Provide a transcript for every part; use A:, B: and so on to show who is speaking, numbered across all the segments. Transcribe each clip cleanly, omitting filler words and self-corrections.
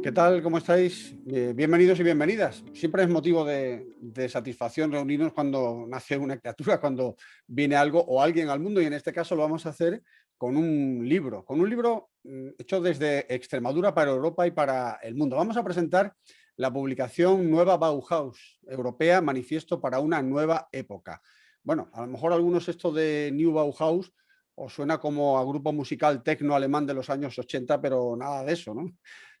A: ¿Qué tal? ¿Cómo estáis? Bienvenidos y bienvenidas. Siempre es motivo de satisfacción reunirnos cuando nace una criatura, cuando viene algo o alguien al mundo, y en este caso lo vamos a hacer con un libro hecho desde Extremadura para Europa y para el mundo. Vamos a presentar la publicación Nueva Bauhaus Europea, Manifiesto para una nueva época. Bueno, a lo mejor algunos esto de New Bauhaus os suena como a grupo musical tecno alemán de los años 80, pero nada de eso, ¿no?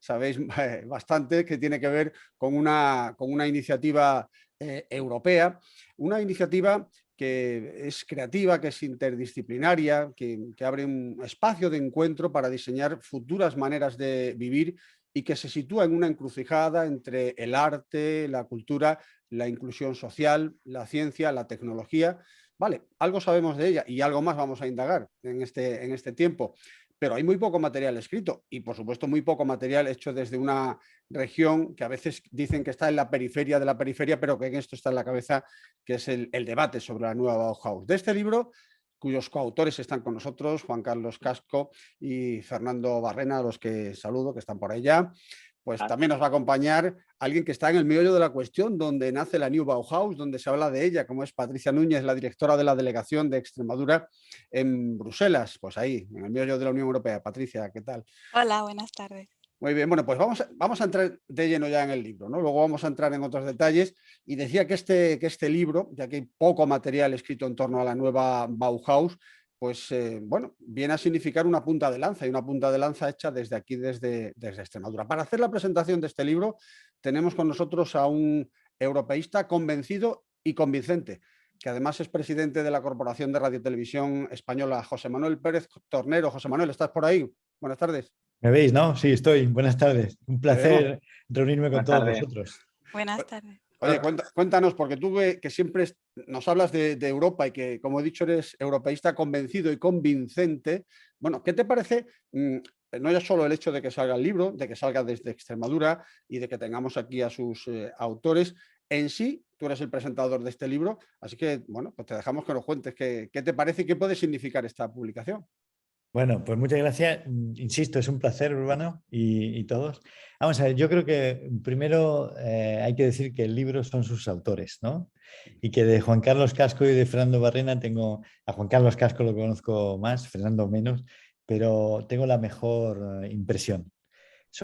A: Sabéis bastante que tiene que ver con una iniciativa europea, una iniciativa que es creativa, que es interdisciplinaria, que abre un espacio de encuentro para diseñar futuras maneras de vivir y que se sitúa en una encrucijada entre el arte, la cultura, la inclusión social, la ciencia, la tecnología. Vale, algo sabemos de ella y algo más vamos a indagar en este tiempo, pero hay muy poco material escrito y, por supuesto, muy poco material hecho desde una región que a veces dicen que está en la periferia de la periferia, pero que en esto está en la cabeza, que es el debate sobre la nueva Bauhaus. De este libro, cuyos coautores están con nosotros, Juan Carlos Casco y Fernando Barrena, a los que saludo, que están por allá. Pues también nos va a acompañar alguien que está en el meollo de la cuestión, donde nace la New Bauhaus, donde se habla de ella, como es Patricia Núñez, la directora de la delegación de Extremadura en Bruselas, pues ahí, en el meollo de la Unión Europea. Patricia, ¿qué tal?
B: Hola, buenas tardes.
A: Muy bien, bueno, pues vamos a entrar de lleno ya en el libro, ¿no? Luego vamos a entrar en otros detalles y decía que este libro, ya que hay poco material escrito en torno a la nueva Bauhaus, pues bueno, viene a significar una punta de lanza y una punta de lanza hecha desde aquí, desde Extremadura. Para hacer la presentación de este libro tenemos con nosotros a un europeísta convencido y convincente, que además es presidente de la Corporación de Radio y Televisión Española, José Manuel Pérez Tornero. José Manuel, ¿estás por ahí? Buenas tardes.
C: ¿Me veis, no? Sí, estoy. Buenas tardes. Un
A: Te vemos.
C: placer reunirme con todos vosotros.
B: Buenas tardes.
A: Oye, cuéntanos, porque tú que siempre nos hablas de Europa y que, como he dicho, eres europeísta convencido y convincente. Bueno, ¿qué te parece? No ya solo el hecho de que salga el libro, de que salga desde Extremadura y de que tengamos aquí a sus autores. En sí, tú eres el presentador de este libro, así que, bueno, pues te dejamos que nos cuentes qué te parece y qué puede significar esta publicación.
C: Bueno, pues muchas gracias. Insisto, es un placer, Urbano, y todos. Vamos a ver, yo creo que primero hay que decir que el libro son sus autores, ¿no? Y que de Juan Carlos Casco y de Fernando Barrena a Juan Carlos Casco lo conozco más, Fernando menos, pero tengo la mejor impresión.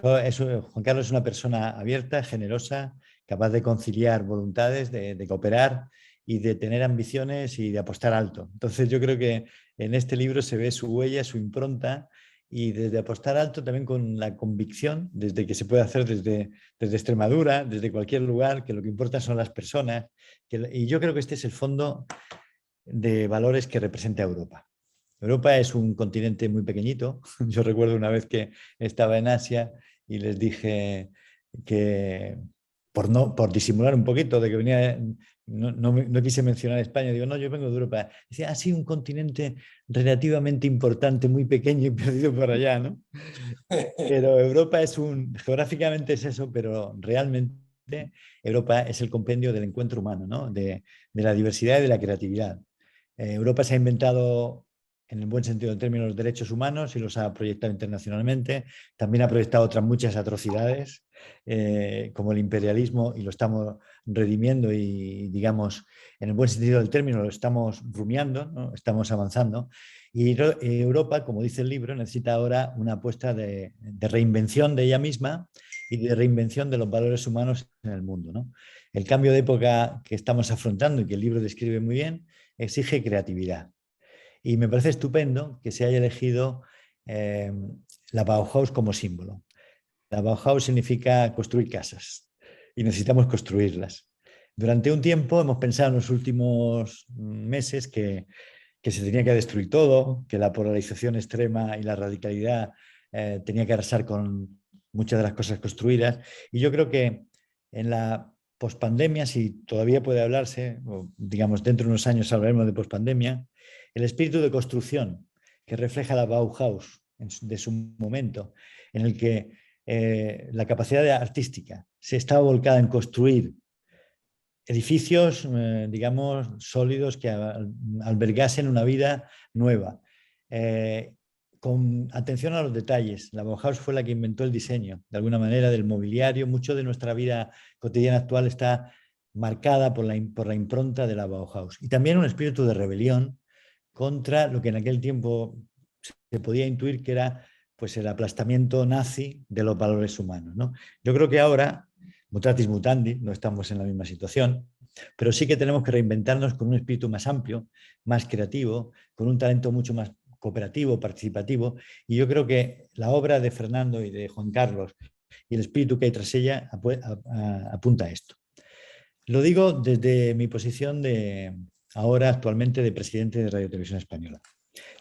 C: Juan Carlos es una persona abierta, generosa, capaz de conciliar voluntades, de cooperar y de tener ambiciones y de apostar alto. Entonces yo creo que en este libro se ve su huella, su impronta, y desde apostar alto también con la convicción, desde que se puede hacer desde Extremadura, desde cualquier lugar, que lo que importa son las personas. Y yo creo que este es el fondo de valores que representa Europa. Europa es un continente muy pequeñito. Yo recuerdo una vez que estaba en Asia y les dije que por disimular un poquito de que venía, no quise mencionar España, digo, no, yo vengo de Europa. Decía, sí, un continente relativamente importante, muy pequeño y perdido por allá, ¿no? Pero Europa geográficamente es eso, pero realmente Europa es el compendio del encuentro humano, ¿no? De la diversidad y de la creatividad. Europa se ha inventado, en el buen sentido del término, los derechos humanos y los ha proyectado internacionalmente. También ha proyectado otras muchas atrocidades, como el imperialismo, y lo estamos redimiendo y, digamos, en el buen sentido del término, lo estamos rumiando, ¿no? Estamos avanzando. Y Europa, como dice el libro, necesita ahora una apuesta de reinvención de ella misma y de reinvención de los valores humanos en el mundo, ¿no? El cambio de época que estamos afrontando y que el libro describe muy bien exige creatividad. Y me parece estupendo que se haya elegido la Bauhaus como símbolo. La Bauhaus significa construir casas y necesitamos construirlas. Durante un tiempo hemos pensado en los últimos meses que se tenía que destruir todo, que la polarización extrema y la radicalidad tenía que arrasar con muchas de las cosas construidas. Y yo creo que en la pospandemia, si todavía puede hablarse, o digamos dentro de unos años hablaremos de pospandemia, el espíritu de construcción que refleja la Bauhaus de su momento, en el que la capacidad artística se estaba volcada en construir edificios, digamos, sólidos que albergasen una vida nueva, con atención a los detalles. La Bauhaus fue la que inventó el diseño, de alguna manera, del mobiliario. Mucho de nuestra vida cotidiana actual está marcada por la impronta de la Bauhaus. Y también un espíritu de rebelión contra lo que en aquel tiempo se podía intuir que era pues, el aplastamiento nazi de los valores humanos, ¿no? Yo creo que ahora, mutatis mutandi, no estamos en la misma situación, pero sí que tenemos que reinventarnos con un espíritu más amplio, más creativo, con un talento mucho más cooperativo, participativo, y yo creo que la obra de Fernando y de Juan Carlos y el espíritu que hay tras ella apunta a esto. Lo digo desde mi posición de ahora actualmente de presidente de Radio Televisión Española.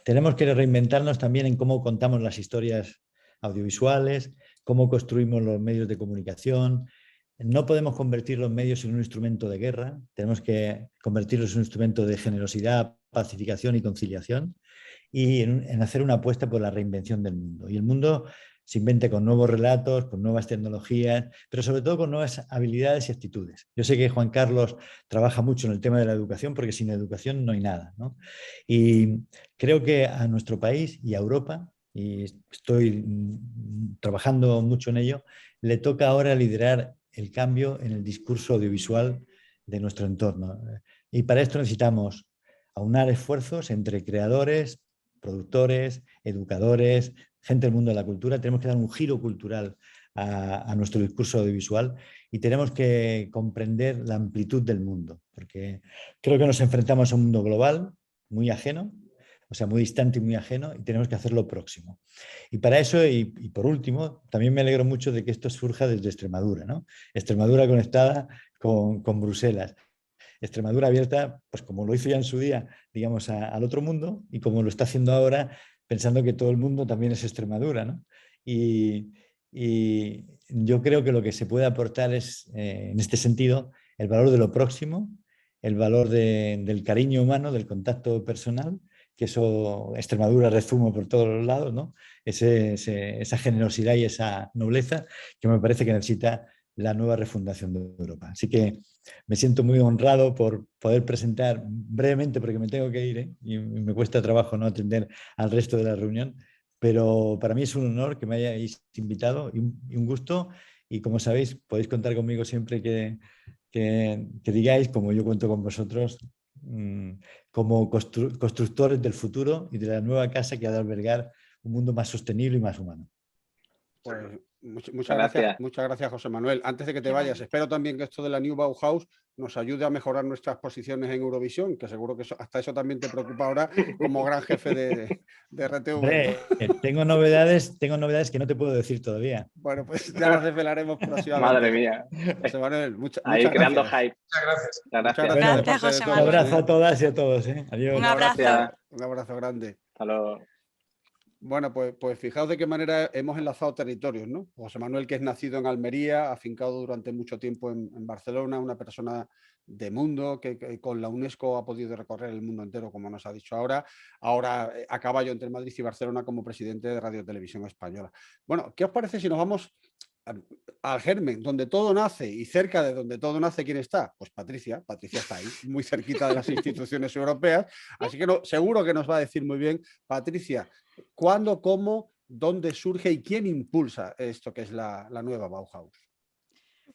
C: Tenemos que reinventarnos también en cómo contamos las historias audiovisuales, cómo construimos los medios de comunicación. No podemos convertir los medios en un instrumento de guerra, tenemos que convertirlos en un instrumento de generosidad, pacificación y conciliación, y en hacer una apuesta por la reinvención del mundo. Y el mundo se inventa con nuevos relatos, con nuevas tecnologías, pero sobre todo con nuevas habilidades y actitudes. Yo sé que Juan Carlos trabaja mucho en el tema de la educación, porque sin educación no hay nada, ¿no? Y creo que a nuestro país y a Europa, y estoy trabajando mucho en ello, le toca ahora liderar el cambio en el discurso audiovisual de nuestro entorno. Y para esto necesitamos aunar esfuerzos entre creadores, productores, educadores, gente del mundo de la cultura. Tenemos que dar un giro cultural a nuestro discurso audiovisual y tenemos que comprender la amplitud del mundo, porque creo que nos enfrentamos a un mundo global muy ajeno, o sea, muy distante y muy ajeno, y tenemos que hacerlo próximo. Y para eso, y por último, también me alegro mucho de que esto surja desde Extremadura, ¿no? Extremadura conectada con Bruselas. Extremadura abierta, pues como lo hizo ya en su día, digamos, al otro mundo, y como lo está haciendo ahora, pensando que todo el mundo también es Extremadura, ¿no? Y yo creo que lo que se puede aportar es, en este sentido, el valor de lo próximo, el valor del cariño humano, del contacto personal, que eso Extremadura rezumo por todos los lados, ¿no? Esa generosidad y esa nobleza que me parece que necesita la nueva refundación de Europa. Así que me siento muy honrado por poder presentar brevemente, porque me tengo que ir, ¿eh? Y me cuesta trabajo no atender al resto de la reunión, pero para mí es un honor que me hayáis invitado y un gusto. Y como sabéis, podéis contar conmigo siempre que digáis, como yo cuento con vosotros, como constructores del futuro y de la nueva casa que ha de albergar un mundo más sostenible y más humano.
A: Pues
D: Gracias.
A: muchas gracias, José Manuel. Antes de que te vayas, espero también que esto de la New Bauhaus nos ayude a mejorar nuestras posiciones en Eurovisión, que seguro que hasta eso también te preocupa ahora como gran jefe de RTV.
C: Hombre,
A: ¿no?
C: tengo novedades que no te puedo decir todavía.
A: Bueno, pues ya las desvelaremos próximamente.
D: Madre mía.
A: José Manuel, muchas
D: Creando
A: gracias.
D: hype.
E: Muchas gracias.
D: Muchas gracias.
A: Muchas gracias de
C: Bueno,
A: parte de
B: José
A: todos.
C: un
B: Manuel.
C: abrazo a todas y a todos. Adiós.
B: Un abrazo.
D: Gracias.
A: Un abrazo grande.
D: Hasta luego.
A: Bueno, pues fijaos de qué manera hemos enlazado territorios, ¿no? José Manuel, que es nacido en Almería, afincado durante mucho tiempo en Barcelona, una persona de mundo que con la UNESCO ha podido recorrer el mundo entero, como nos ha dicho ahora a caballo entre Madrid y Barcelona como presidente de Radio Televisión Española. Bueno, ¿qué os parece si nos vamos al germen, donde todo nace y cerca de donde todo nace? ¿Quién está? Pues Patricia está ahí, muy cerquita de las instituciones europeas, así que seguro que nos va a decir muy bien. Patricia, ¿cuándo, cómo, dónde surge y quién impulsa esto que es la nueva Bauhaus?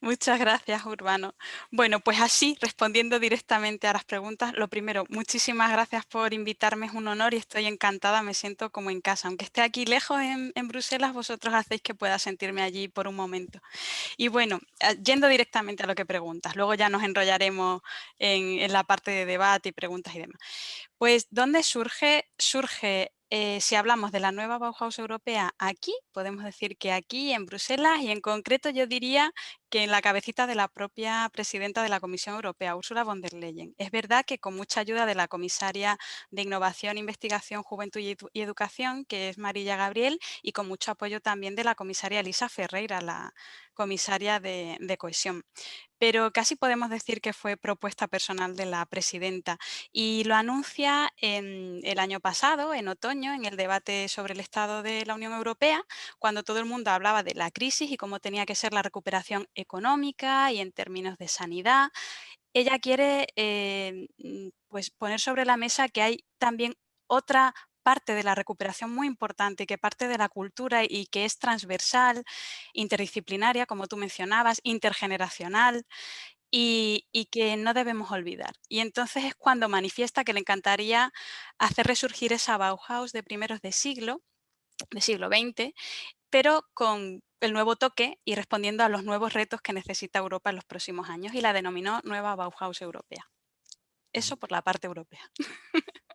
B: Muchas gracias, Urbano. Bueno, pues así, respondiendo directamente a las preguntas, lo primero, muchísimas gracias por invitarme, es un honor y estoy encantada, me siento como en casa. Aunque esté aquí lejos en Bruselas, vosotros hacéis que pueda sentirme allí por un momento. Y bueno, yendo directamente a lo que preguntas, luego ya nos enrollaremos en la parte de debate y preguntas y demás. Pues, ¿dónde surge? Surge, si hablamos de la nueva Bauhaus europea, aquí, podemos decir que aquí en Bruselas y en concreto yo diría que en la cabecita de la propia presidenta de la Comisión Europea, Ursula von der Leyen. Es verdad que con mucha ayuda de la comisaria de Innovación, Investigación, Juventud y Educación, que es Mariya Gabriel, y con mucho apoyo también de la comisaria Elisa Ferreira, la comisaria de Cohesión. Pero casi podemos decir que fue propuesta personal de la presidenta y lo anuncia el año pasado, en otoño, en el debate sobre el estado de la Unión Europea, cuando todo el mundo hablaba de la crisis y cómo tenía que ser la recuperación económica y en términos de sanidad. Ella quiere pues poner sobre la mesa que hay también otra parte de la recuperación muy importante, que parte de la cultura y que es transversal, interdisciplinaria, como tú mencionabas, intergeneracional y que no debemos olvidar. Y entonces es cuando manifiesta que le encantaría hacer resurgir esa Bauhaus de primeros de siglo XX, pero con el nuevo toque y respondiendo a los nuevos retos que necesita Europa en los próximos años, y la denominó Nueva Bauhaus Europea. Eso por la parte europea.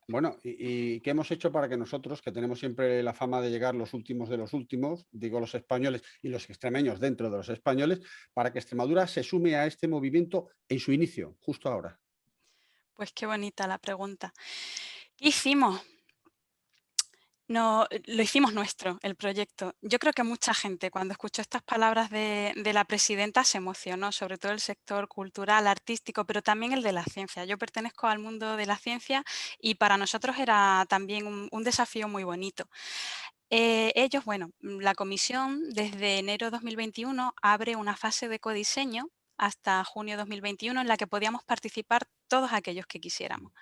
A: Bueno, ¿y qué hemos hecho para que nosotros, que tenemos siempre la fama de llegar los últimos de los últimos, digo los españoles y los extremeños dentro de los españoles, para que Extremadura se sume a este movimiento en su inicio, justo ahora?
B: Pues qué bonita la pregunta. ¿Qué hicimos? No, lo hicimos nuestro, el proyecto. Yo creo que mucha gente cuando escuchó estas palabras de la presidenta se emocionó, sobre todo el sector cultural, artístico, pero también el de la ciencia. Yo pertenezco al mundo de la ciencia y para nosotros era también un desafío muy bonito. Ellos, bueno, la comisión desde enero 2021 abre una fase de codiseño hasta junio 2021 en la que podíamos participar todos aquellos que quisiéramos.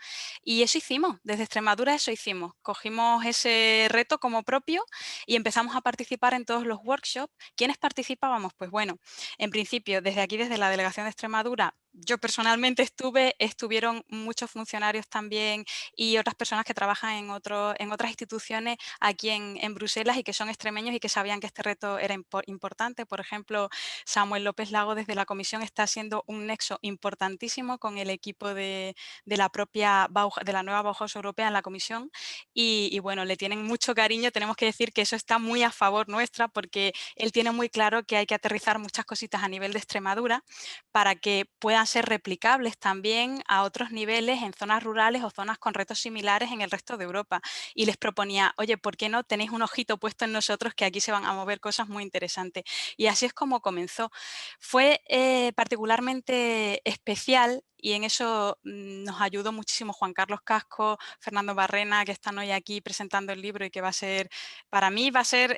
B: Y eso hicimos, desde Extremadura eso hicimos. Cogimos ese reto como propio y empezamos a participar en todos los workshops. ¿Quiénes participábamos? Pues bueno, en principio, desde aquí, desde la Delegación de Extremadura, yo personalmente estuvieron muchos funcionarios también y otras personas que trabajan en otras instituciones aquí en Bruselas y que son extremeños y que sabían que este reto era importante. Por ejemplo, Samuel López Lago desde la comisión está haciendo un nexo importantísimo con el equipo de la nueva Bauhaus Europea en la comisión y bueno, le tienen mucho cariño. Tenemos que decir que eso está muy a favor nuestra porque él tiene muy claro que hay que aterrizar muchas cositas a nivel de Extremadura para que puedan ser replicables también a otros niveles en zonas rurales o zonas con retos similares en el resto de Europa. Y les proponía, oye, ¿por qué no tenéis un ojito puesto en nosotros que aquí se van a mover cosas muy interesantes? Y así es como comenzó. Fue particularmente especial y en eso nos ayudó muchísimo Juan Carlos Casco, Fernando Barrena, que están hoy aquí presentando el libro y que va a ser, para mí va a ser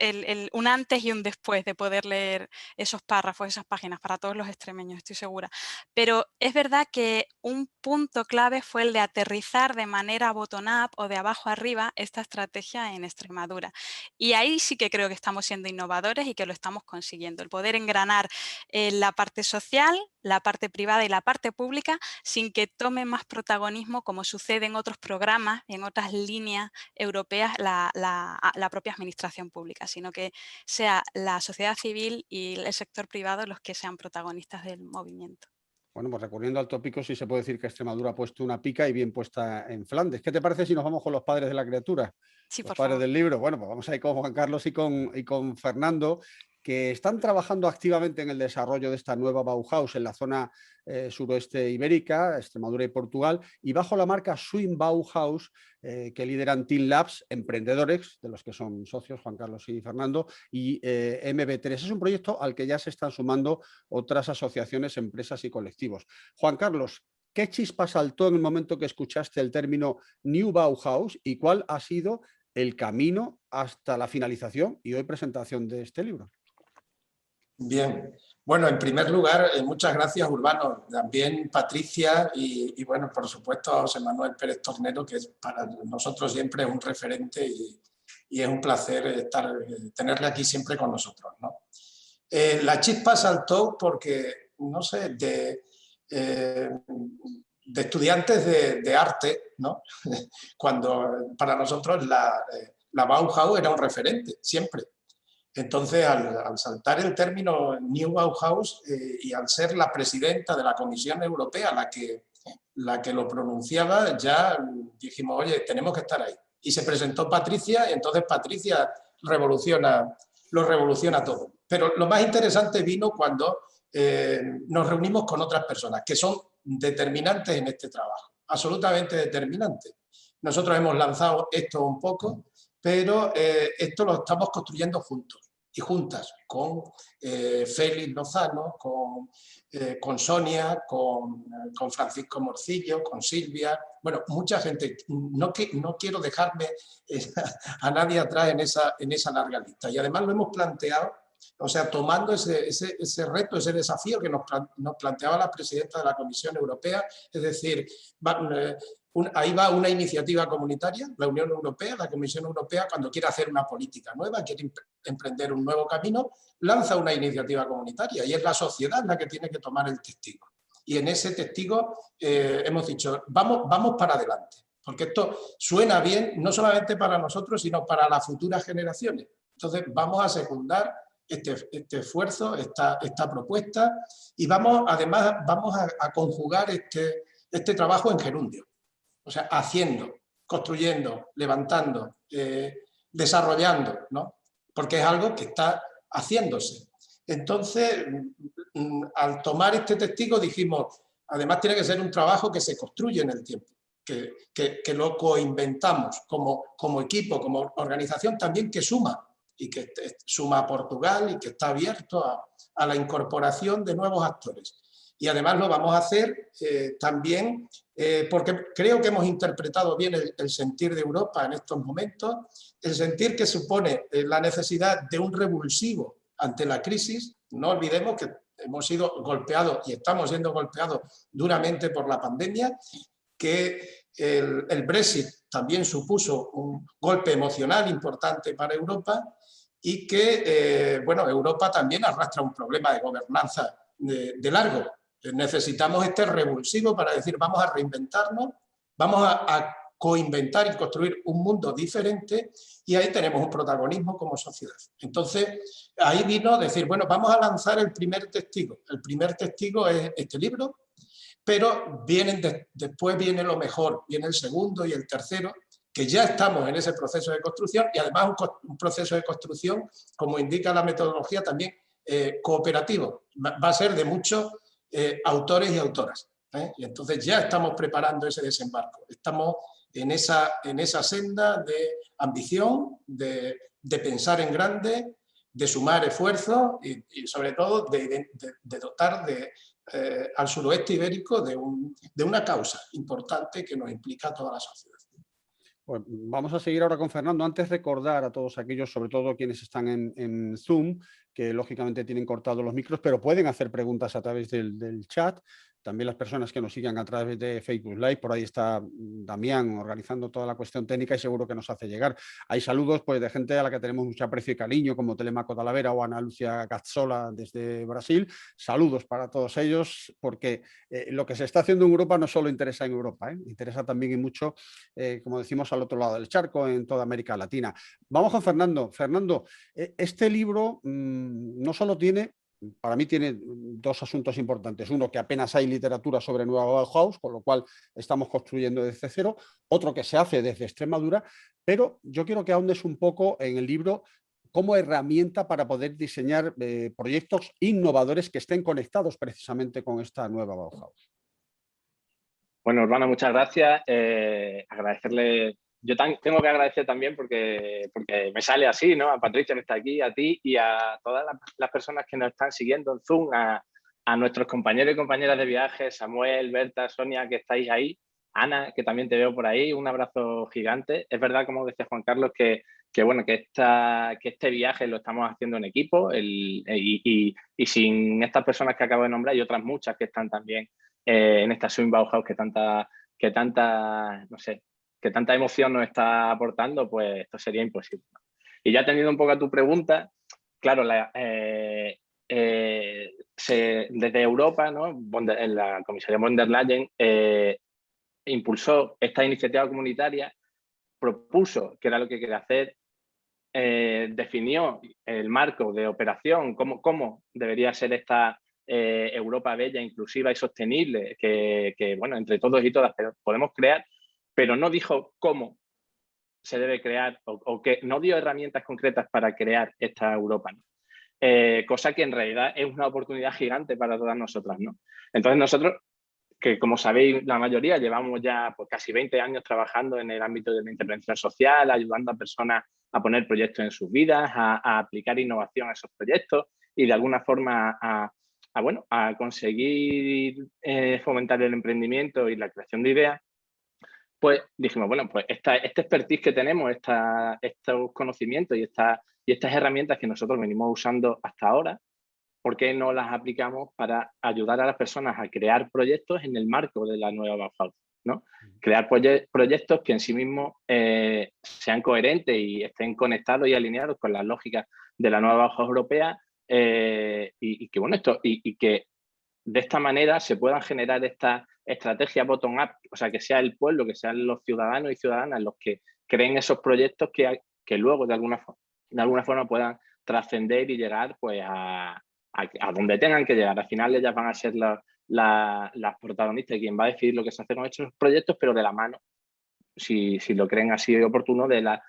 B: un antes y un después de poder leer esos párrafos, esas páginas, para todos los extremeños, estoy segura. Pero es verdad que un punto clave fue el de aterrizar de manera bottom-up o de abajo arriba esta estrategia en Extremadura. Y ahí sí que creo que estamos siendo innovadores y que lo estamos consiguiendo, el poder engranar la parte social, la parte privada y la parte pública sin que tome más protagonismo, como sucede en otros programas, en otras líneas europeas, la propia administración pública, sino que sea la sociedad civil y el sector privado los que sean protagonistas del movimiento.
A: Bueno, pues recurriendo al tópico, sí se puede decir que Extremadura ha puesto una pica y bien puesta en Flandes. ¿Qué te parece si nos vamos con los padres de la criatura?
B: Sí,
A: Los
B: por
A: padres
B: favor.
A: del libro. Bueno, pues vamos a ir con Juan Carlos y con Fernando, que están trabajando activamente en el desarrollo de esta nueva Bauhaus en la zona suroeste ibérica, Extremadura y Portugal, y bajo la marca Swing Bauhaus, que lideran Team Labs, emprendedores, de los que son socios Juan Carlos y Fernando, y MB3. Es un proyecto al que ya se están sumando otras asociaciones, empresas y colectivos. Juan Carlos, ¿qué chispa saltó en el momento que escuchaste el término New Bauhaus y cuál ha sido el camino hasta la finalización y hoy presentación de este libro?
D: Bien, bueno, en primer lugar, muchas gracias, Urbano, también Patricia y bueno, por supuesto a José Manuel Pérez Tornero, que es para nosotros siempre un referente y es un placer tenerle aquí siempre con nosotros, ¿no? La chispa saltó porque, no sé, de estudiantes de arte, ¿no? Cuando para nosotros la Bauhaus era un referente, siempre. Entonces, al saltar el término New Bauhaus y al ser la presidenta de la Comisión Europea la que lo pronunciaba, ya dijimos, oye, tenemos que estar ahí. Y se presentó Patricia, y entonces Patricia lo revoluciona todo. Pero lo más interesante vino cuando nos reunimos con otras personas que son determinantes en este trabajo, absolutamente determinantes. Nosotros hemos lanzado esto un poco, pero esto lo estamos construyendo juntos y juntas, con Félix Lozano, con Sonia, con Francisco Morcillo, con Silvia, bueno, mucha gente. No quiero dejarme a nadie atrás en esa larga lista. Y además lo hemos planteado, o sea, tomando ese reto, ese desafío que nos planteaba la presidenta de la Comisión Europea, es decir, ahí va una iniciativa comunitaria, la Unión Europea, la Comisión Europea, cuando quiere hacer una política nueva, quiere emprender un nuevo camino, lanza una iniciativa comunitaria y es la sociedad la que tiene que tomar el testigo. Y en ese testigo hemos dicho, vamos para adelante, porque esto suena bien no solamente para nosotros, sino para las futuras generaciones. Entonces vamos a secundar este esfuerzo, esta propuesta, y además vamos a conjugar este trabajo en gerundio. O sea, haciendo, construyendo, levantando, desarrollando, ¿no? Porque es algo que está haciéndose. Entonces, al tomar este testigo dijimos, además tiene que ser un trabajo que se construye en el tiempo, que lo coinventamos como equipo, como organización también que suma, y que suma a Portugal y que está abierto a la incorporación de nuevos actores. Y además lo vamos a hacer también porque creo que hemos interpretado bien el sentir de Europa en estos momentos, el sentir que supone la necesidad de un revulsivo ante la crisis. No olvidemos que hemos sido golpeados y estamos siendo golpeados duramente por la pandemia, que el Brexit también supuso un golpe emocional importante para Europa y que bueno, Europa también arrastra un problema de gobernanza de largo. Necesitamos este revulsivo para decir vamos a reinventarnos, vamos a coinventar y construir un mundo diferente, y ahí tenemos un protagonismo como sociedad. Entonces ahí vino decir, bueno, vamos a lanzar el primer testigo. El primer testigo es este libro, pero después viene lo mejor, viene el segundo y el tercero, que ya estamos en ese proceso de construcción, y además un proceso de construcción, como indica la metodología, también cooperativo. Va a ser de muchos autores y autoras. Y entonces ya estamos preparando ese desembarco. Estamos en esa senda de ambición, de pensar en grande, de sumar esfuerzos y sobre todo de dotar al suroeste ibérico de una causa importante que nos implica a toda la sociedad.
A: Pues vamos a seguir ahora con Fernando. Antes recordar a todos aquellos, sobre todo quienes están en Zoom, que lógicamente tienen cortados los micros, pero pueden hacer preguntas a través del chat. También las personas que nos sigan a través de Facebook Live, por ahí está Damián organizando toda la cuestión técnica y seguro que nos hace llegar. Hay saludos pues, de gente a la que tenemos mucho aprecio y cariño, como Telemaco Talavera o Ana Lucia Cazzola desde Brasil. Saludos para todos ellos, porque lo que se está haciendo en Europa no solo interesa en Europa, interesa también y mucho, como decimos, al otro lado del charco, en toda América Latina. Vamos con Fernando. Fernando, este libro no solo tiene... Para mí tiene dos asuntos importantes. Uno, que apenas hay literatura sobre Nueva Bauhaus, con lo cual estamos construyendo desde cero. Otro, que se hace desde Extremadura. Pero yo quiero que ahondes un poco en el libro como herramienta para poder diseñar proyectos innovadores que estén conectados precisamente con esta Nueva Bauhaus.
E: Bueno, Urbano, muchas gracias. Agradecerle... Yo tengo que agradecer también porque me sale así, ¿no? A Patricia, que está aquí, a ti y a todas las personas que nos están siguiendo en Zoom, a nuestros compañeros y compañeras de viaje, Samuel, Berta, Sonia, que estáis ahí, Ana, que también te veo por ahí, un abrazo gigante. Es verdad, como decía Juan Carlos, que este viaje lo estamos haciendo en equipo y sin estas personas que acabo de nombrar y otras muchas que están también en esta Swing Bauhaus que tanta, no sé, que tanta emoción nos está aportando, pues esto sería imposible, ¿no? Y ya teniendo un poco a tu pregunta, claro, desde Europa, ¿no? La comisaría von der Leyen impulsó esta iniciativa comunitaria, propuso qué era lo que quería hacer, definió el marco de operación, cómo debería ser esta Europa bella, inclusiva y sostenible, que bueno, entre todos y todas podemos crear, pero no dijo cómo se debe crear o que no dio herramientas concretas para crear esta Europa, ¿no? Cosa que en realidad es una oportunidad gigante para todas nosotras, ¿no? Entonces nosotros, que como sabéis la mayoría, llevamos ya pues, casi 20 años trabajando en el ámbito de la intervención social, ayudando a personas a poner proyectos en sus vidas, a aplicar innovación a esos proyectos y de alguna forma a conseguir fomentar el emprendimiento y la creación de ideas. Pues dijimos, bueno, pues esta expertise que tenemos, estos conocimientos y estas herramientas que nosotros venimos usando hasta ahora, ¿por qué no las aplicamos para ayudar a las personas a crear proyectos en el marco de la Nueva Bauhaus? ¿no? Crear proyectos que en sí mismos sean coherentes y estén conectados y alineados con las lógicas de la nueva Bauhaus europea y que de esta manera se puedan generar esta estrategia bottom-up, o sea, que sea el pueblo, que sean los ciudadanos y ciudadanas los que creen esos proyectos que luego de alguna forma puedan trascender y llegar pues, a donde tengan que llegar. Al final ellas van a ser las protagonistas y quien va a decidir lo que se hace con estos proyectos, pero de la mano, si lo creen así oportuno, de las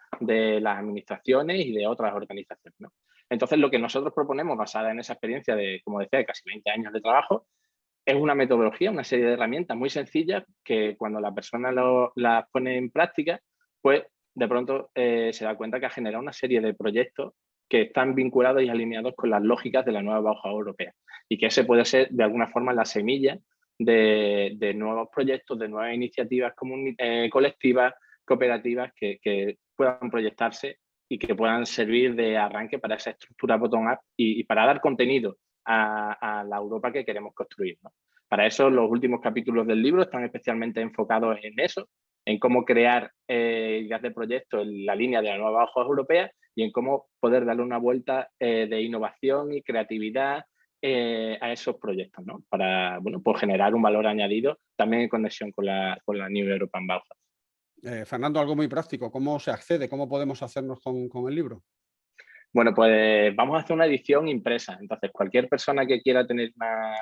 E: administraciones y de otras organizaciones, ¿no? Entonces, lo que nosotros proponemos, basada en esa experiencia de, como decía, de casi 20 años de trabajo, es una metodología, una serie de herramientas muy sencillas que cuando la persona las pone en práctica, pues de pronto se da cuenta que ha generado una serie de proyectos que están vinculados y alineados con las lógicas de la nueva Bauhaus europea y que ese puede ser de alguna forma la semilla de nuevos proyectos, de nuevas iniciativas colectivas, cooperativas que puedan proyectarse y que puedan servir de arranque para esa estructura bottom-up y para dar contenido a la Europa que queremos construir, ¿no? Para eso los últimos capítulos del libro están especialmente enfocados en eso, en cómo crear ideas de proyecto en la línea de la nueva Bauhaus europea y en cómo poder darle una vuelta de innovación y creatividad a esos proyectos, ¿no? Para pues generar un valor añadido también en conexión con la New European Bauhaus.
A: Fernando, algo muy práctico, ¿cómo se accede? ¿Cómo podemos hacernos con el libro?
E: Bueno, pues vamos a hacer una edición impresa. Entonces, cualquier persona que quiera tener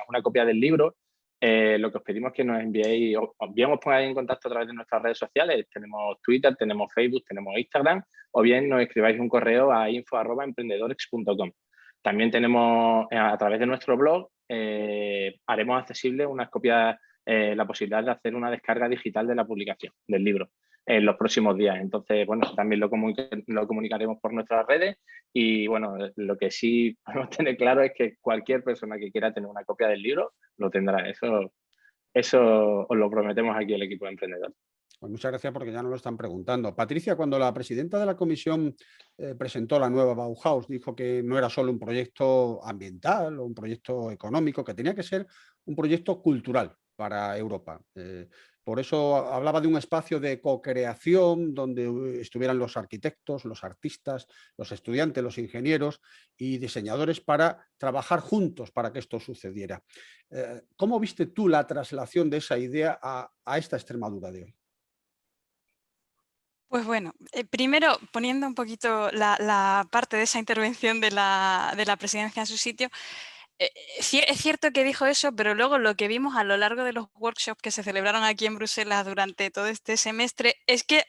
E: una copia del libro, lo que os pedimos es que nos enviéis, o bien os pongáis en contacto a través de nuestras redes sociales, tenemos Twitter, tenemos Facebook, tenemos Instagram, o bien nos escribáis un correo a info@emprendedorex.com. También tenemos, a través de nuestro blog, haremos accesible unas copias, la posibilidad de hacer una descarga digital de la publicación del libro en los próximos días. Entonces, bueno, también lo comunicaremos por nuestras redes y, bueno, lo que sí podemos tener claro es que cualquier persona que quiera tener una copia del libro lo tendrá. Eso os lo prometemos aquí el equipo de Emprendedor.
A: Pues muchas gracias porque ya nos lo están preguntando. Patricia, cuando la presidenta de la comisión presentó la nueva Bauhaus, dijo que no era solo un proyecto ambiental o un proyecto económico, que tenía que ser un proyecto cultural para Europa. Por eso hablaba de un espacio de co-creación donde estuvieran los arquitectos, los artistas, los estudiantes, los ingenieros y diseñadores para trabajar juntos para que esto sucediera. ¿Cómo viste tú la traslación de esa idea a esta Extremadura de hoy?
B: Pues bueno, primero poniendo un poquito la parte de esa intervención de la presidencia en su sitio, es cierto que dijo eso, pero luego lo que vimos a lo largo de los workshops que se celebraron aquí en Bruselas durante todo este semestre es que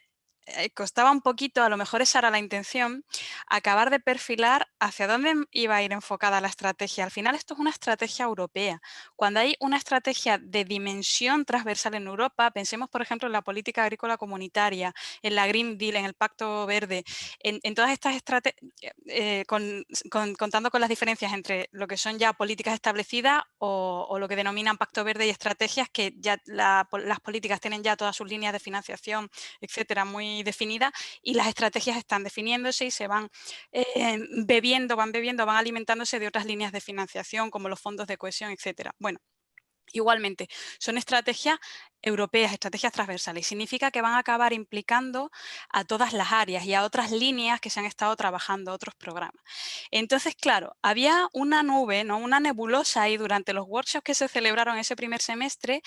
B: costaba un poquito, a lo mejor esa era la intención, acabar de perfilar hacia dónde iba a ir enfocada la estrategia. Al final esto es una estrategia europea. Cuando hay una estrategia de dimensión transversal en Europa, pensemos por ejemplo en la política agrícola comunitaria, en la Green Deal, en el Pacto Verde, en todas estas estrategias, contando con las diferencias entre lo que son ya políticas establecidas o lo que denominan Pacto Verde y estrategias que ya las políticas tienen ya todas sus líneas de financiación, etcétera, muy definida y las estrategias están definiéndose y se van van alimentándose de otras líneas de financiación como los fondos de cohesión, etcétera. Bueno, igualmente, son estrategias europeas, estrategias transversales. Significa que van a acabar implicando a todas las áreas y a otras líneas que se han estado trabajando, otros programas. Entonces, claro, había una nube, ¿no? Una nebulosa ahí durante los workshops que se celebraron ese primer semestre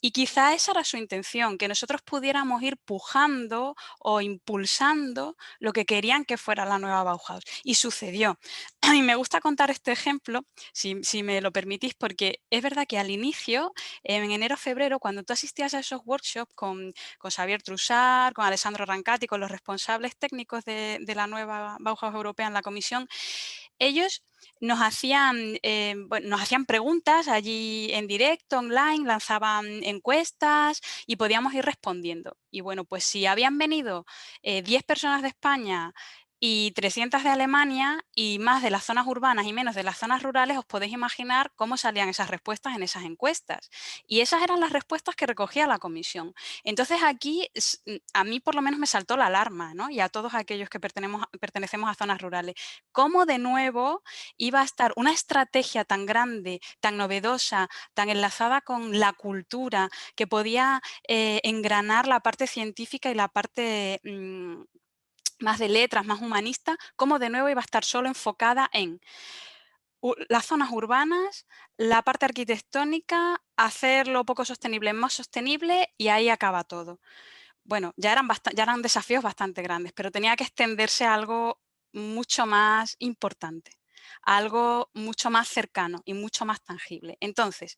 B: y quizá esa era su intención, que nosotros pudiéramos ir pujando o impulsando lo que querían que fuera la nueva Bauhaus. Y sucedió. Y me gusta contar este ejemplo, si me lo permitís, porque es verdad que al inicio, en enero-febrero, cuando tú asistías a esos workshops con Xavier Trussard, con Alessandro Rancati, con los responsables técnicos de la nueva Bauhaus europea en la comisión, ellos nos hacían preguntas allí en directo, online, lanzaban encuestas y podíamos ir respondiendo. Y bueno, pues si habían venido 10 personas de España y 300 de Alemania, y más de las zonas urbanas y menos de las zonas rurales, os podéis imaginar cómo salían esas respuestas en esas encuestas. Y esas eran las respuestas que recogía la comisión. Entonces aquí a mí por lo menos me saltó la alarma, ¿no? Y a todos aquellos que pertenecemos a zonas rurales. ¿Cómo de nuevo iba a estar una estrategia tan grande, tan novedosa, tan enlazada con la cultura, que podía engranar la parte científica y la parte más de letras, más humanista, cómo de nuevo iba a estar solo enfocada en las zonas urbanas, la parte arquitectónica, hacer lo poco sostenible más sostenible, y ahí acaba todo? Bueno, ya eran desafíos bastante grandes, pero tenía que extenderse a algo mucho más importante, a algo mucho más cercano y mucho más tangible. Entonces,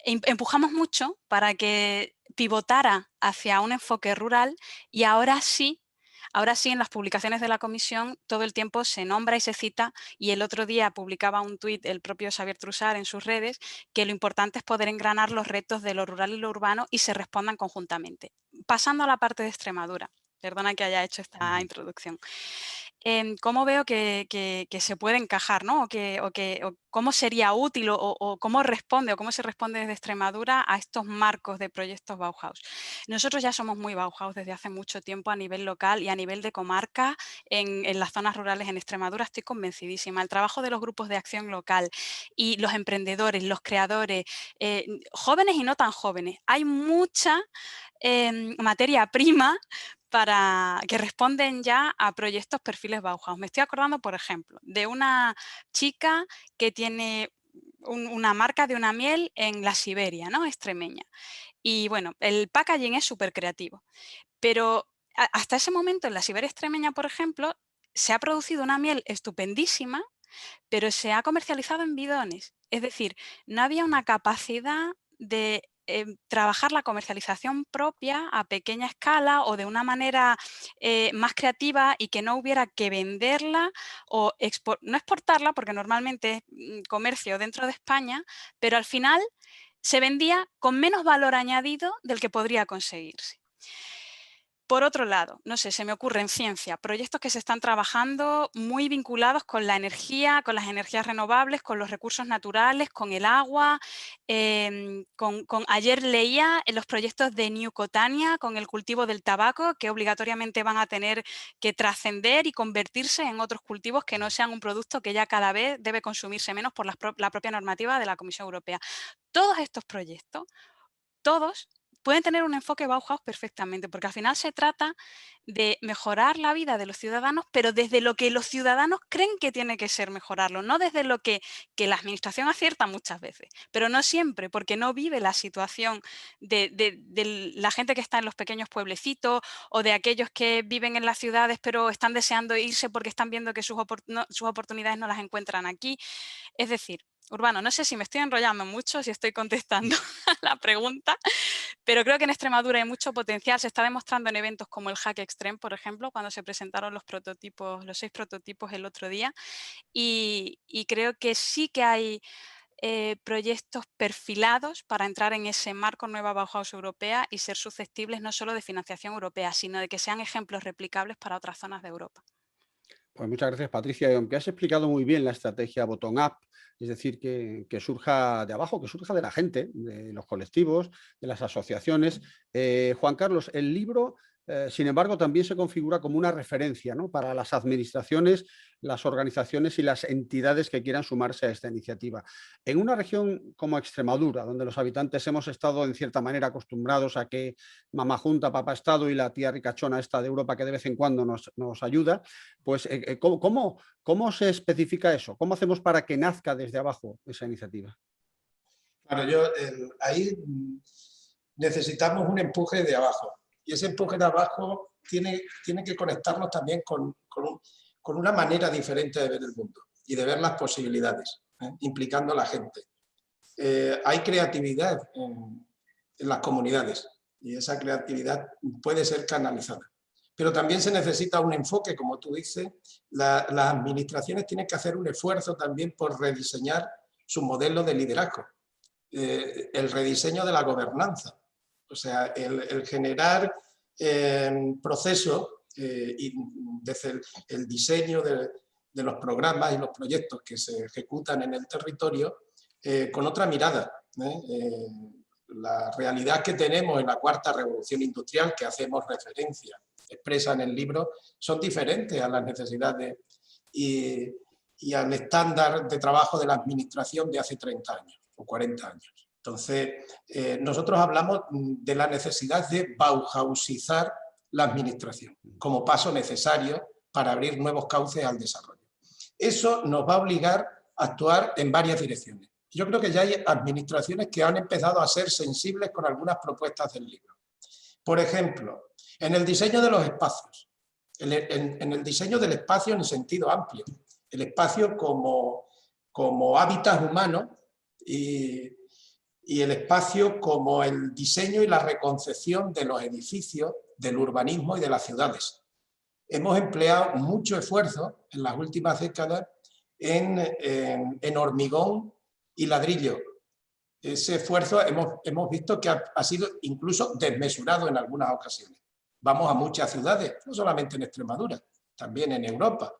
B: empujamos mucho para que pivotara hacia un enfoque rural, y ahora sí, en las publicaciones de la comisión todo el tiempo se nombra y se cita, y el otro día publicaba un tuit el propio Xavier Trussard en sus redes, que lo importante es poder engranar los retos de lo rural y lo urbano y se respondan conjuntamente. Pasando a la parte de Extremadura, perdona que haya hecho esta introducción. ¿Cómo veo que se puede encajar, ¿no? o cómo sería útil o cómo responde o cómo se responde desde Extremadura a estos marcos de proyectos Bauhaus? Nosotros ya somos muy Bauhaus desde hace mucho tiempo a nivel local y a nivel de comarca en las zonas rurales en Extremadura. Estoy convencidísima. El trabajo de los grupos de acción local y los emprendedores, los creadores, jóvenes y no tan jóvenes. Hay mucha materia prima para que responden ya a proyectos perfiles Bauhaus. Me estoy acordando, por ejemplo, de una chica que tiene una marca de una miel en la Siberia, ¿no? Extremeña. Y bueno, el packaging es súper creativo. Pero hasta ese momento en la Siberia extremeña, por ejemplo, se ha producido una miel estupendísima, pero se ha comercializado en bidones. Es decir, no había una capacidad de trabajar la comercialización propia a pequeña escala o de una manera más creativa, y que no hubiera que venderla o no exportarla, porque normalmente es comercio dentro de España, pero al final se vendía con menos valor añadido del que podría conseguirse. Por otro lado, no sé, se me ocurre en ciencia, proyectos que se están trabajando muy vinculados con la energía, con las energías renovables, con los recursos naturales, con el agua. Ayer leía en los proyectos de New Cotania, con el cultivo del tabaco, que obligatoriamente van a tener que trascender y convertirse en otros cultivos que no sean un producto que ya cada vez debe consumirse menos por la propia normativa de la Comisión Europea. Todos estos proyectos, todos pueden tener un enfoque Bauhaus perfectamente, porque al final se trata de mejorar la vida de los ciudadanos, pero desde lo que los ciudadanos creen que tiene que ser mejorarlo, no desde lo que la administración acierta muchas veces, pero no siempre, porque no vive la situación de la gente que está en los pequeños pueblecitos, o de aquellos que viven en las ciudades pero están deseando irse porque están viendo que sus oportunidades no las encuentran aquí. Es decir, Urbano, no sé si me estoy enrollando mucho, si estoy contestando a la pregunta, pero creo que en Extremadura hay mucho potencial. Se está demostrando en eventos como el Hack Extreme, por ejemplo, cuando se presentaron los 6 prototipos el otro día, y creo que sí que hay proyectos perfilados para entrar en ese marco nueva Bauhaus europea y ser susceptibles no solo de financiación europea, sino de que sean ejemplos replicables para otras zonas de Europa.
A: Pues muchas gracias, Patricia. Y aunque has explicado muy bien la estrategia bottom-up, es decir, que surja de abajo, que surja de la gente, de los colectivos, de las asociaciones. Juan Carlos, el libro, sin embargo, también se configura como una referencia, ¿no?, para las administraciones, las organizaciones y las entidades que quieran sumarse a esta iniciativa. En una región como Extremadura, donde los habitantes hemos estado en cierta manera acostumbrados a que mamá junta, papá Estado y la tía ricachona esta de Europa que de vez en cuando nos ayuda, pues ¿cómo se especifica eso? ¿Cómo hacemos para que nazca desde abajo esa iniciativa?
D: Claro, ahí necesitamos un empuje de abajo, y ese empuje de abajo tiene que conectarnos también con una manera diferente de ver el mundo y de ver las posibilidades, implicando a la gente. Hay creatividad en las comunidades, y esa creatividad puede ser canalizada. Pero también se necesita un enfoque, como tú dices. Las administraciones tienen que hacer un esfuerzo también por rediseñar su modelo de liderazgo, el rediseño de la gobernanza, o sea, el generar procesos y desde el diseño de los programas y los proyectos que se ejecutan en el territorio con otra mirada. La realidad que tenemos en la cuarta revolución industrial, que hacemos referencia expresa en el libro, son diferentes a las necesidades y al estándar de trabajo de la administración de hace 30 años o 40 años. Entonces, nosotros hablamos de la necesidad de bauhausizar la administración como paso necesario para abrir nuevos cauces al desarrollo. Eso nos va a obligar a actuar en varias direcciones. Yo creo que ya hay administraciones que han empezado a ser sensibles con algunas propuestas del libro. Por ejemplo, en el diseño de los espacios, en el diseño del espacio en sentido amplio, el espacio como hábitat humano y el espacio como el diseño y la reconcepción de los edificios, del urbanismo y de las ciudades. Hemos empleado mucho esfuerzo en las últimas décadas en hormigón y ladrillo. Ese esfuerzo hemos visto que ha sido incluso desmesurado en algunas ocasiones. Vamos a muchas ciudades, no solamente en Extremadura, también en Europa,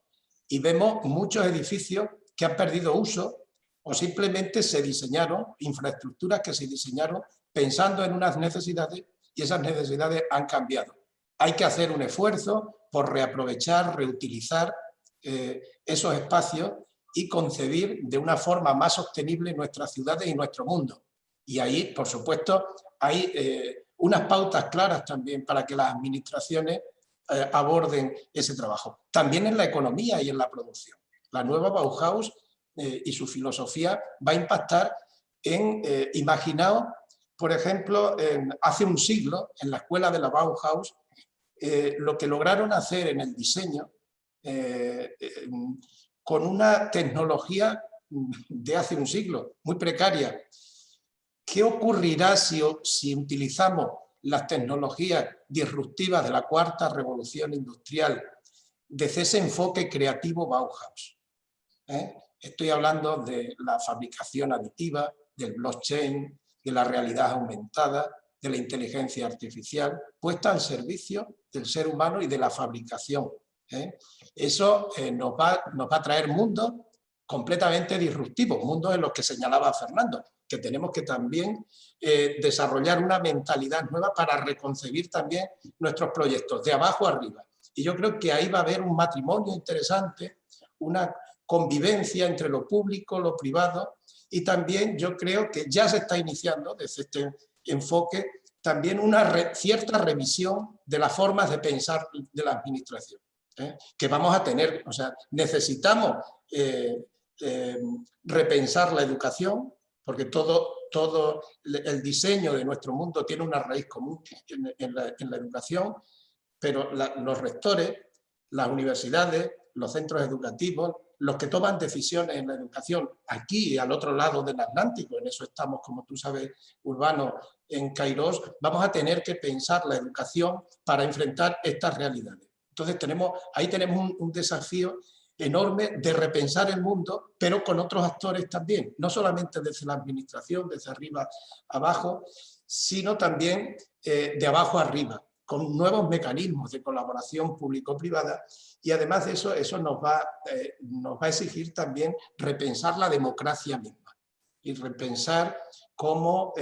D: y vemos muchos edificios que han perdido uso o simplemente se diseñaron, infraestructuras que se diseñaron pensando en unas necesidades y esas necesidades han cambiado. Hay que hacer un esfuerzo por reaprovechar, reutilizar esos espacios y concebir de una forma más sostenible nuestras ciudades y nuestro mundo. Y ahí, por supuesto, hay unas pautas claras también para que las administraciones aborden ese trabajo. También en la economía y en la producción. La nueva Bauhaus y su filosofía va a impactar en, imaginaos, por ejemplo, hace un siglo, en la escuela de la Bauhaus, lo que lograron hacer en el diseño con una tecnología de hace un siglo, muy precaria. ¿Qué ocurrirá si utilizamos las tecnologías disruptivas de la cuarta revolución industrial desde ese enfoque creativo Bauhaus? Estoy hablando de la fabricación aditiva, del blockchain, de la realidad aumentada, de la inteligencia artificial, puesta al servicio del ser humano y de la fabricación. Eso nos va a traer mundos completamente disruptivos, mundos en los que señalaba Fernando, que tenemos que también desarrollar una mentalidad nueva para reconcebir también nuestros proyectos, de abajo arriba. Y yo creo que ahí va a haber un matrimonio interesante, una convivencia entre lo público, lo privado, y también yo creo que ya se está iniciando desde este enfoque también una cierta revisión de las formas de pensar de la administración, que vamos a tener. O sea, necesitamos repensar la educación, porque todo el diseño de nuestro mundo tiene una raíz común en la educación, pero los rectores, las universidades, los centros educativos, los que toman decisiones en la educación aquí y al otro lado del Atlántico, en eso estamos, como tú sabes, Urbano, en Cairós, vamos a tener que pensar la educación para enfrentar estas realidades. Entonces ahí tenemos un desafío enorme de repensar el mundo, pero con otros actores también, no solamente desde la administración, desde arriba abajo, sino también de abajo arriba, con nuevos mecanismos de colaboración público-privada, y además de eso nos va a exigir también repensar la democracia misma y repensar cómo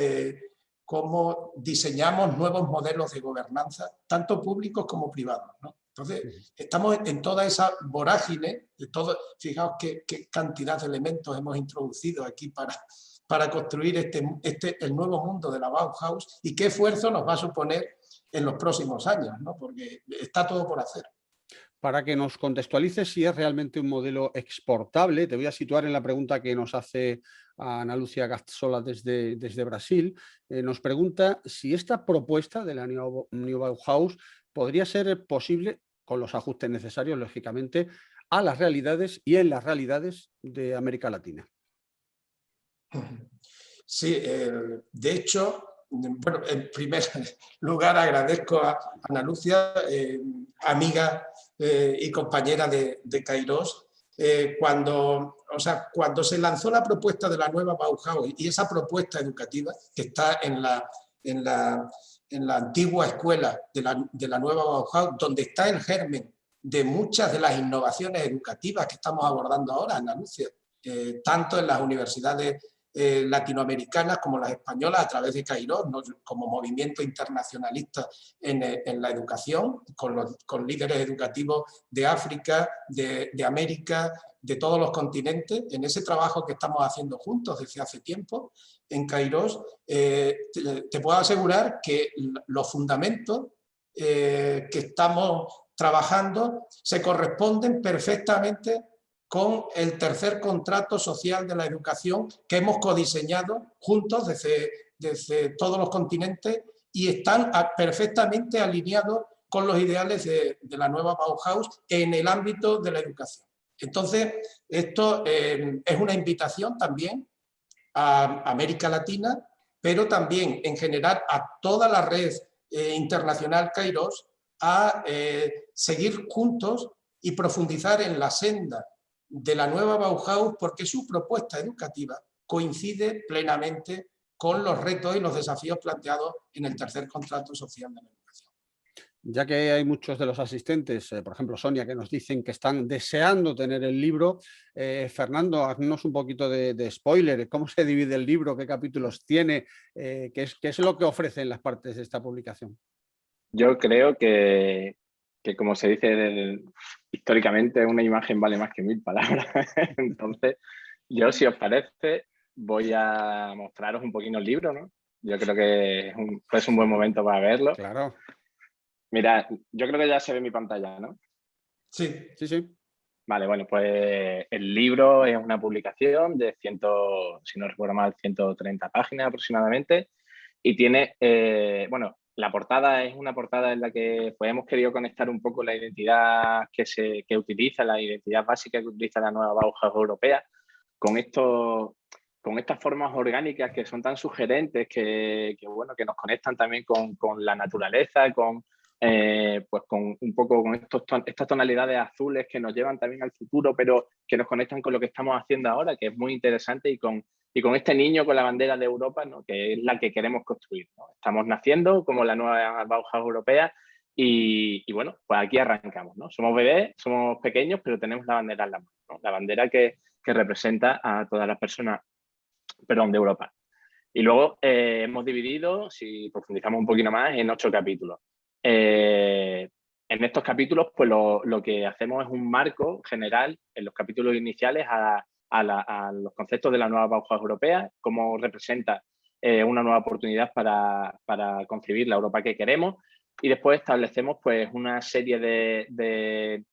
D: diseñamos nuevos modelos de gobernanza, tanto públicos como privados, ¿no? Entonces, estamos en toda esa vorágine, fijaos qué cantidad de elementos hemos introducido aquí para construir el nuevo mundo de la Bauhaus, y qué esfuerzo nos va a suponer en los próximos años, ¿no? Porque está todo por hacer.
A: Para que nos contextualices si es realmente un modelo exportable, te voy a situar en la pregunta que nos hace Ana Lucia Cazzola desde Brasil. Nos pregunta si esta propuesta de la New Bauhaus podría ser posible, con los ajustes necesarios, lógicamente, a las realidades y en las realidades de América Latina.
D: Sí, de hecho, bueno, en primer lugar agradezco a Ana Lucia, amiga y compañera de Cairós, cuando se lanzó la propuesta de la nueva Bauhaus y esa propuesta educativa que está en en la antigua escuela de la nueva Bauhaus, donde está el germen de muchas de las innovaciones educativas que estamos abordando ahora, Ana Lucia, tanto en las universidades latinoamericanas como las españolas a través de Cairós, ¿no? Como movimiento internacionalista en la educación, con líderes educativos de África, de América, de todos los continentes. En ese trabajo que estamos haciendo juntos desde hace tiempo en Cairós, te puedo asegurar que los fundamentos que estamos trabajando se corresponden perfectamente con el tercer contrato social de la educación que hemos codiseñado juntos desde todos los continentes y están perfectamente alineados con los ideales de la nueva Bauhaus en el ámbito de la educación. Entonces, esto es una invitación también a América Latina, pero también en general a toda la red internacional Cairós a seguir juntos y profundizar en la senda de la nueva Bauhaus, porque su propuesta educativa coincide plenamente con los retos y los desafíos planteados en el tercer contrato social de la educación.
A: Ya que hay muchos de los asistentes, por ejemplo Sonia, que nos dicen que están deseando tener el libro, Fernando, haznos un poquito de spoiler, ¿cómo se divide el libro? ¿Qué capítulos tiene? ¿Qué es lo que ofrecen las partes de esta publicación?
E: Yo creo que como se dice históricamente, una imagen vale más que 1000 palabras. Entonces, yo, si os parece, voy a mostraros un poquito el libro, ¿no? Yo creo que es un buen momento para verlo.
A: Claro.
E: Mira, yo creo que ya se ve mi pantalla, ¿no?
D: Sí.
A: Sí, sí.
E: Vale, bueno, pues el libro es una publicación de si no recuerdo mal, 130 páginas aproximadamente y tiene, bueno, la portada es una portada en la que pues, hemos querido conectar un poco la identidad que utiliza, la identidad básica que utiliza la nueva Bauhaus europea con estas formas orgánicas que son tan sugerentes que bueno, que nos conectan también con la naturaleza, pues con un poco con estas tonalidades azules que nos llevan también al futuro, pero que nos conectan con lo que estamos haciendo ahora, que es muy interesante, y con este niño con la bandera de Europa, ¿no? Que es la que queremos construir, ¿no? Estamos naciendo como la nueva Bauhaus europea y bueno, pues aquí arrancamos, ¿no? Somos bebés, somos pequeños, pero tenemos la bandera en la mano, ¿no? La bandera que representa a todas las personas, perdón, de Europa. Y luego hemos dividido, si profundizamos un poquito más, en 8 capítulos. En estos capítulos, pues lo que hacemos es un marco general en los capítulos iniciales a los conceptos de la nueva Bauhaus europea, cómo representa una nueva oportunidad para concebir la Europa que queremos, y después establecemos pues una serie de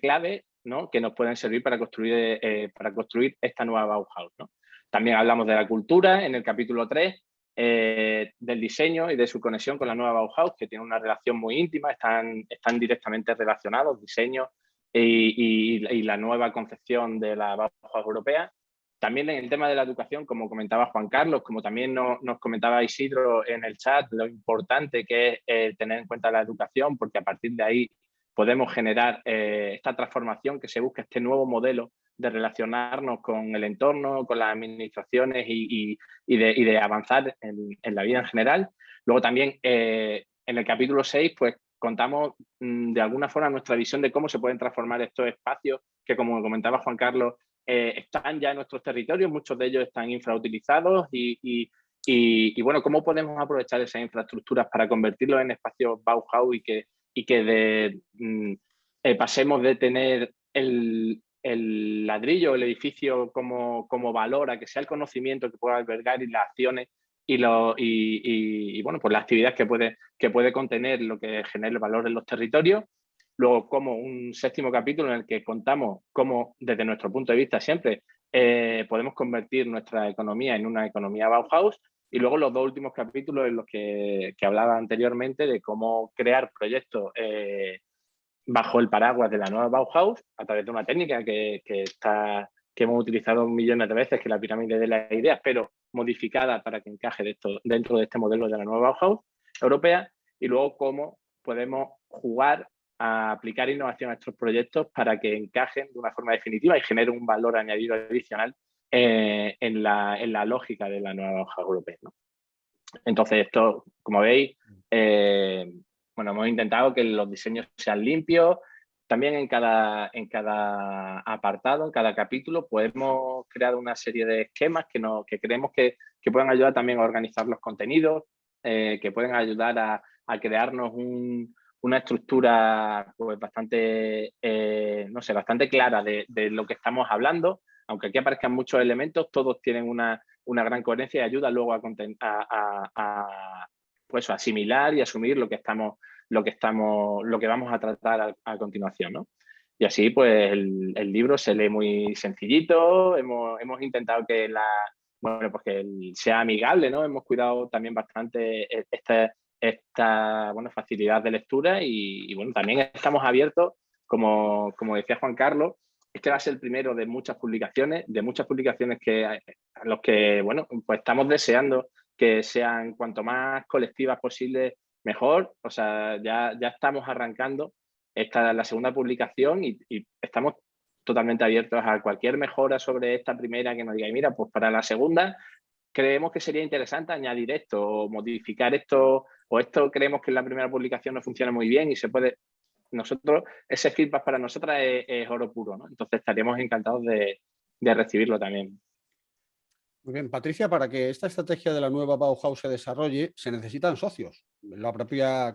E: claves, ¿no? Que nos pueden servir para construir esta nueva Bauhaus, ¿no? También hablamos de la cultura en el capítulo 3, del diseño y de su conexión con la nueva Bauhaus, que tiene una relación muy íntima, están directamente relacionados, diseño y la nueva concepción de la Bauhaus europea. También en el tema de la educación, como comentaba Juan Carlos, como también nos comentaba Isidro en el chat, lo importante que es tener en cuenta la educación, porque a partir de ahí podemos generar esta transformación que se busca, este nuevo modelo de relacionarnos con el entorno, con las administraciones y de avanzar en la vida en general. Luego también en el capítulo 6 pues contamos de alguna forma nuestra visión de cómo se pueden transformar estos espacios que, como comentaba Juan Carlos, están ya en nuestros territorios, muchos de ellos están infrautilizados y bueno, cómo podemos aprovechar esas infraestructuras para convertirlos en espacios Bauhaus y que pasemos de tener el ladrillo, el edificio como valor, a que sea el conocimiento que pueda albergar y las acciones y bueno, pues la actividad que puede contener lo que genera el valor en los territorios. Luego, como un 7º capítulo en el que contamos cómo, desde nuestro punto de vista siempre, podemos convertir nuestra economía en una economía Bauhaus. Y luego los 2 últimos capítulos en los que hablaba anteriormente de cómo crear proyectos bajo el paraguas de la nueva Bauhaus a través de una técnica que hemos utilizado millones de veces, que es la pirámide de las ideas, pero modificada para que encaje dentro de este modelo de la nueva Bauhaus europea. Y luego cómo podemos jugar a aplicar innovación a estos proyectos para que encajen de una forma definitiva y generen un valor añadido adicional en la lógica de la nueva Bauhaus europea, ¿no? Entonces esto, como veis, bueno, hemos intentado que los diseños sean limpios. También en cada apartado, en cada capítulo, pues hemos creado una serie de esquemas que creemos que pueden ayudar también a organizar los contenidos, que pueden ayudar a crearnos una estructura pues bastante, no sé, bastante clara de lo que estamos hablando. Aunque aquí aparezcan muchos elementos, todos tienen una gran coherencia y ayuda luego pues, a asimilar y asumir lo que vamos a tratar a continuación, ¿no? Y así, pues, el libro se lee muy sencillito. Hemos intentado que pues que sea amigable, ¿no? Hemos cuidado también bastante esta bueno, facilidad de lectura y bueno, también estamos abiertos, como decía Juan Carlos. Este va a ser el primero de muchas publicaciones que a los que, bueno, pues estamos deseando que sean cuanto más colectivas posibles, mejor. O sea, ya estamos arrancando. Esta es la segunda publicación y estamos totalmente abiertos a cualquier mejora sobre esta primera que nos diga, mira, pues para la segunda creemos que sería interesante añadir esto o modificar esto, o esto creemos que en la primera publicación no funciona muy bien y se puede... Nosotros, ese feedback para nosotras es oro puro, ¿no? Entonces estaríamos encantados de recibirlo también.
A: Muy bien, Patricia, para que esta estrategia de la nueva Bauhaus se desarrolle, se necesitan socios. La propia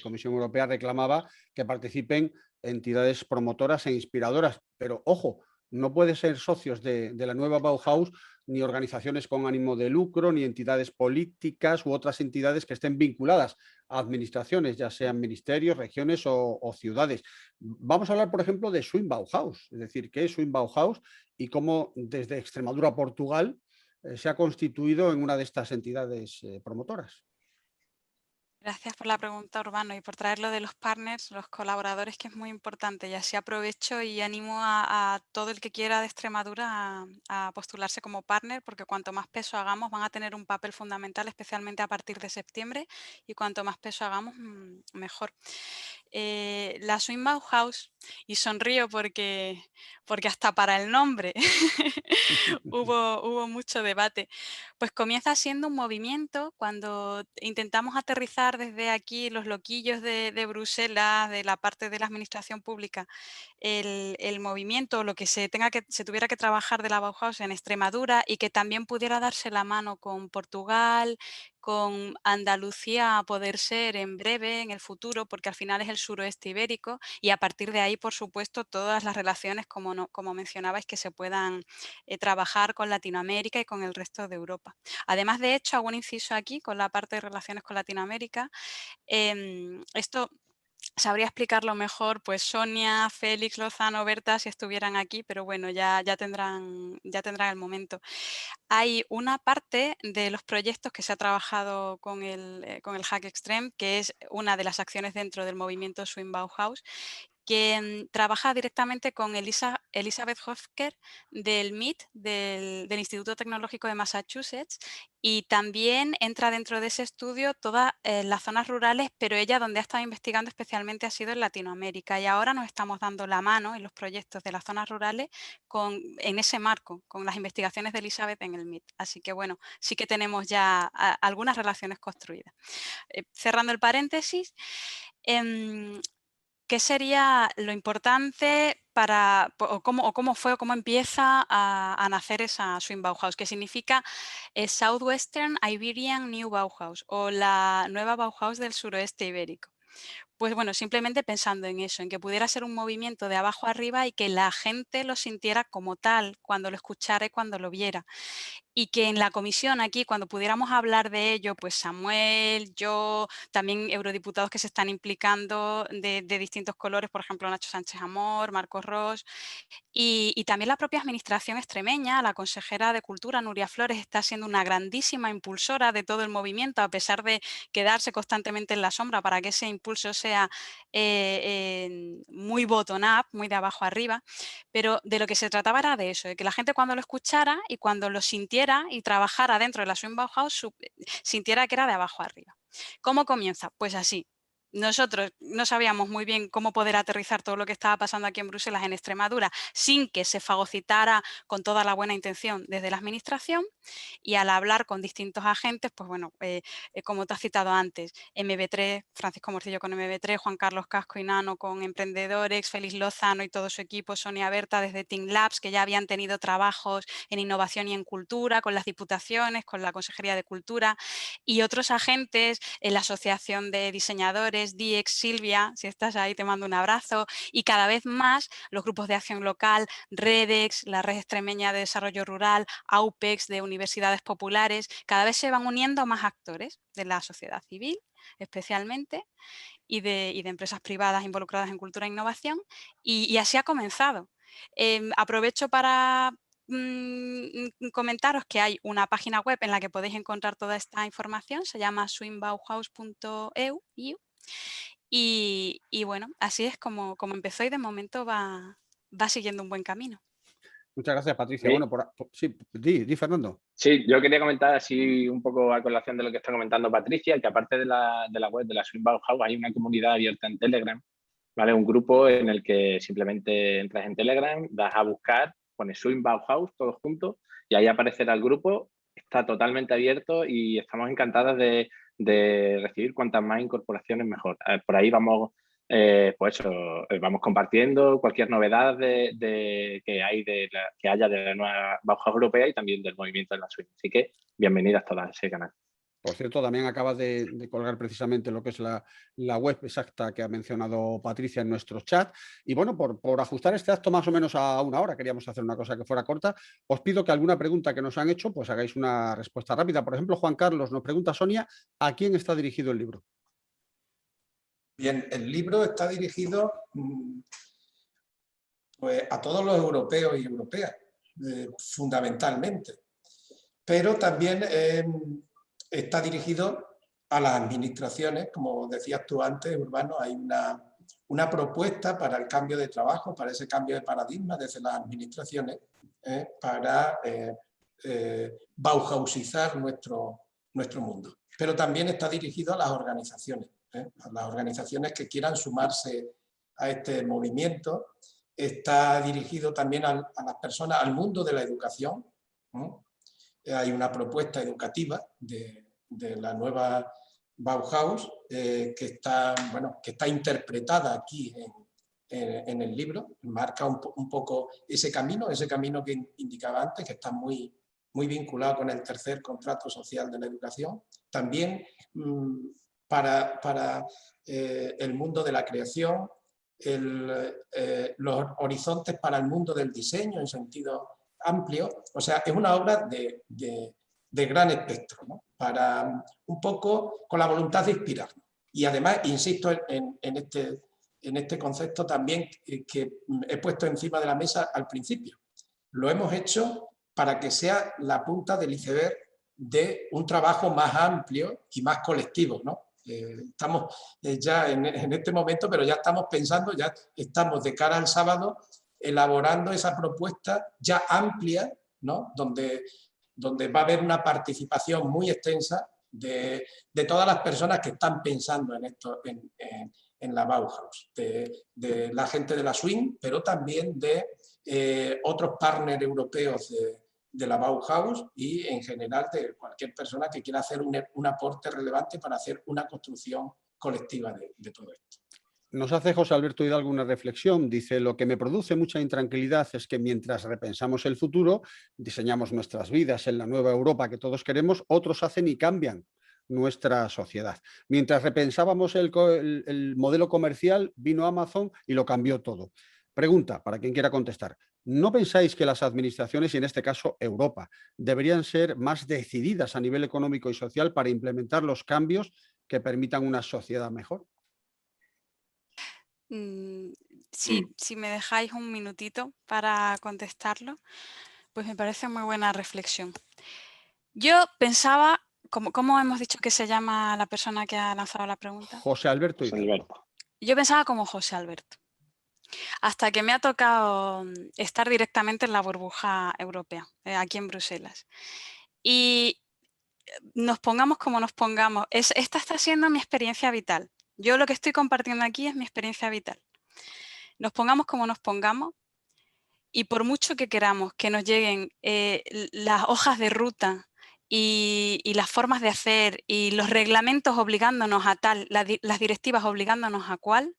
A: Comisión Europea reclamaba que participen entidades promotoras e inspiradoras, pero ojo, no pueden ser socios de la nueva Bauhaus ni organizaciones con ánimo de lucro, ni entidades políticas u otras entidades que estén vinculadas a administraciones, ya sean ministerios, regiones o ciudades. Vamos a hablar, por ejemplo, de Swing Bauhaus, es decir, qué es Swing Bauhaus y cómo desde Extremadura, Portugal, se ha constituido en una de estas entidades promotoras.
B: Gracias por la pregunta, Urbano, y por traer lo de los partners, los colaboradores, que es muy importante. Y así aprovecho y animo a todo el que quiera de Extremadura a postularse como partner, porque cuanto más peso hagamos van a tener un papel fundamental, especialmente a partir de septiembre, y cuanto más peso hagamos, mejor. La Swing Bauhaus, y sonrío porque hasta para el nombre hubo mucho debate, pues comienza siendo un movimiento. Cuando intentamos aterrizar desde aquí los loquillos de Bruselas, de la parte de la administración pública, el movimiento, lo que se tuviera que trabajar de la Bauhaus en Extremadura y que también pudiera darse la mano con Portugal, con Andalucía a poder ser en breve, en el futuro, porque al final es el suroeste ibérico, y a partir de ahí, por supuesto, todas las relaciones, como mencionabais, que se puedan trabajar con Latinoamérica y con el resto de Europa. Además, de hecho, hago un inciso aquí con la parte de relaciones con Latinoamérica. Esto sabría explicarlo mejor, pues Sonia, Félix, Lozano, Berta, si estuvieran aquí, pero bueno, ya tendrán el momento. Hay una parte de los proyectos que se ha trabajado con el Hack Extreme, que es una de las acciones dentro del movimiento Swing Bauhaus, que trabaja directamente con Elizabeth Hofker del MIT, del Instituto Tecnológico de Massachusetts, y también entra dentro de ese estudio todas las zonas rurales, pero ella donde ha estado investigando especialmente ha sido en Latinoamérica, y ahora nos estamos dando la mano en los proyectos de las zonas rurales en ese marco, con las investigaciones de Elizabeth en el MIT. Así que bueno, sí que tenemos ya algunas relaciones construidas. Cerrando el paréntesis, ¿qué sería lo importante o cómo fue o cómo empieza a nacer esa Swing Bauhaus? Que significa Southwestern Iberian New Bauhaus, o la nueva Bauhaus del suroeste ibérico. Pues bueno, simplemente pensando en eso, en que pudiera ser un movimiento de abajo arriba y que la gente lo sintiera como tal, cuando lo escuchara y cuando lo viera. Y que en la comisión aquí, cuando pudiéramos hablar de ello, pues Samuel, yo, también eurodiputados que se están implicando de distintos colores, por ejemplo, Nacho Sánchez Amor, Marcos Ros, y también la propia administración extremeña. La consejera de Cultura, Nuria Flores, está siendo una grandísima impulsora de todo el movimiento, a pesar de quedarse constantemente en la sombra para que ese impulso sea muy bottom-up, muy de abajo arriba. Pero de lo que se trataba era de eso, de que la gente cuando lo escuchara y cuando lo sintiera y trabajara dentro de la Swing Bauhaus, sintiera que era de abajo arriba. ¿Cómo comienza? Pues así. nosotros no sabíamos muy bien cómo poder aterrizar todo lo que estaba pasando aquí en Bruselas, en Extremadura, sin que se fagocitara con toda la buena intención desde la administración. Y al hablar con distintos agentes, pues bueno, como te has citado antes, MB3, Francisco Morcillo con MB3, Juan Carlos Casco y Nano con Emprendedores, Félix Lozano y todo su equipo, Sonia Berta desde Team Labs, que ya habían tenido trabajos en innovación y en cultura, con las diputaciones, con la Consejería de Cultura, y otros agentes, en la Asociación de Diseñadores, DIEX, Silvia, si estás ahí te mando un abrazo, y cada vez más los grupos de acción local, REDEX, la Red Extremeña de Desarrollo Rural, AUPEX de Universidades Populares, cada vez se van uniendo más actores de la sociedad civil, especialmente, y de empresas privadas involucradas en cultura e innovación, y así ha comenzado. Aprovecho para comentaros que hay una página web en la que podéis encontrar toda esta información, se llama swingbauhaus.eu, y bueno, así es como empezó y de momento va siguiendo un buen camino.
A: Muchas gracias, Patricia.
E: Sí.
A: Bueno, sí, di, Fernando.
E: Sí, yo quería comentar así un poco a colación de lo que está comentando Patricia, que aparte de la web de la Swing Bauhaus hay una comunidad abierta en Telegram, ¿vale? Un grupo en el que simplemente entras en Telegram, das a buscar, pones Swing Bauhaus todos juntos y ahí aparecerá el grupo. Está totalmente abierto y estamos encantadas de recibir cuantas más incorporaciones mejor. Por ahí vamos, pues eso, vamos compartiendo cualquier novedad que haya de la nueva Bauhaus europea y también del movimiento de la Swing. Así que bienvenidas todas a ese canal.
A: Por cierto, también acabas de colgar precisamente lo que es la web exacta que ha mencionado Patricia en nuestro chat. Y bueno, por ajustar este acto más o menos a una hora, queríamos hacer una cosa que fuera corta, os pido que alguna pregunta que nos han hecho, pues hagáis una respuesta rápida. Por ejemplo, Juan Carlos nos pregunta, Sonia, ¿a quién está dirigido el libro?
D: Bien, el libro está dirigido pues, a todos los europeos y europeas, fundamentalmente. Pero también está dirigido a las administraciones, como decías tú antes, Urbano, hay una propuesta para el cambio de trabajo, para ese cambio de paradigma desde las administraciones, para bauhausizar nuestro mundo. Pero también está dirigido a las organizaciones que quieran sumarse a este movimiento. Está dirigido también a las personas, al mundo de la educación. Hay una propuesta educativa de la nueva Bauhaus que está interpretada aquí en el libro, marca un poco ese camino que indicaba antes, que está muy vinculado con el tercer contrato social de la educación. También para el mundo de la creación, los horizontes para el mundo del diseño en sentido amplio. O sea, es una obra de gran espectro, ¿no? Para un poco con la voluntad de inspirarnos. Y además, insisto en este concepto también que he puesto encima de la mesa al principio. Lo hemos hecho para que sea la punta del iceberg de un trabajo más amplio y más colectivo, ¿no? Estamos ya en este momento, pero ya estamos pensando, ya estamos de cara al sábado elaborando esa propuesta ya amplia, ¿no? Donde va a haber una participación muy extensa de todas las personas que están pensando en esto, en la Bauhaus, de la gente de la Swing, pero también de otros partners europeos de la Bauhaus y en general de cualquier persona que quiera hacer un aporte relevante para hacer una construcción colectiva de todo esto.
A: Nos hace José Alberto Hidalgo una reflexión. Dice, lo que me produce mucha intranquilidad es que mientras repensamos el futuro, diseñamos nuestras vidas en la nueva Europa que todos queremos, otros hacen y cambian nuestra sociedad. Mientras repensábamos el modelo comercial, vino Amazon y lo cambió todo. Pregunta, para quien quiera contestar, ¿no pensáis que las administraciones, y en este caso Europa, deberían ser más decididas a nivel económico y social para implementar los cambios que permitan una sociedad mejor?
B: Si me dejáis un minutito para contestarlo, pues me parece muy buena reflexión. Yo pensaba, ¿cómo hemos dicho que se llama la persona que ha lanzado la pregunta?
A: José Alberto Hidalgo.
B: Yo pensaba como José Alberto, hasta que me ha tocado estar directamente en la burbuja europea, aquí en Bruselas. Y nos pongamos como nos pongamos, esta está siendo mi experiencia vital. Yo lo que estoy compartiendo aquí es mi experiencia vital. Nos pongamos como nos pongamos y por mucho que queramos que nos lleguen las hojas de ruta y las formas de hacer y los reglamentos obligándonos a tal, las directivas obligándonos a cual,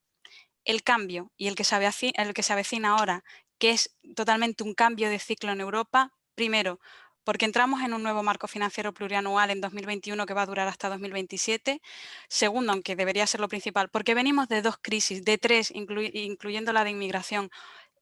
B: el cambio y el que se avecina ahora, que es totalmente un cambio de ciclo en Europa, primero, porque entramos en un nuevo marco financiero plurianual en 2021 que va a durar hasta 2027. Segundo, aunque debería ser lo principal, porque venimos de 2 crisis, de 3, incluyendo la de inmigración,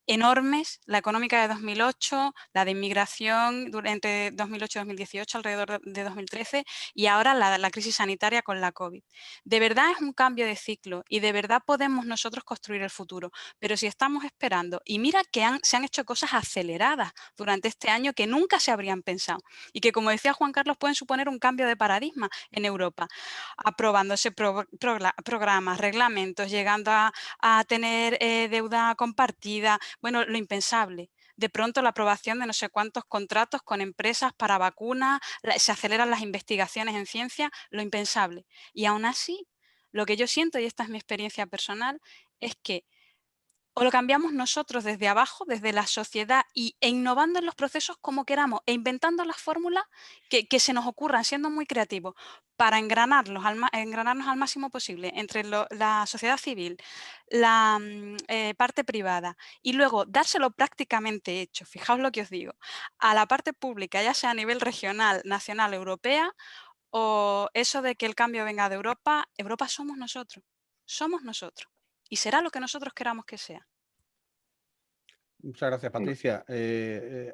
B: enormes, la económica de 2008, la de inmigración entre 2008 y 2018, alrededor de 2013, y ahora la crisis sanitaria con la COVID. De verdad es un cambio de ciclo y de verdad podemos nosotros construir el futuro, pero si estamos esperando, y mira que se han hecho cosas aceleradas durante este año que nunca se habrían pensado y que, como decía Juan Carlos, pueden suponer un cambio de paradigma en Europa, aprobándose programas, reglamentos, llegando a tener deuda compartida. Bueno, lo impensable. De pronto la aprobación de no sé cuántos contratos con empresas para vacunas, se aceleran las investigaciones en ciencia, lo impensable. Y aún así, lo que yo siento, y esta es mi experiencia personal, es que o lo cambiamos nosotros desde abajo, desde la sociedad, e innovando en los procesos como queramos, e inventando las fórmulas que se nos ocurran, siendo muy creativos, para engranarnos al máximo posible entre la sociedad civil, la parte privada, y luego dárselo prácticamente hecho, fijaos lo que os digo, a la parte pública, ya sea a nivel regional, nacional, europea, o eso de que el cambio venga de Europa. Europa somos nosotros, y será lo que nosotros queramos que sea.
A: Muchas gracias, Patricia.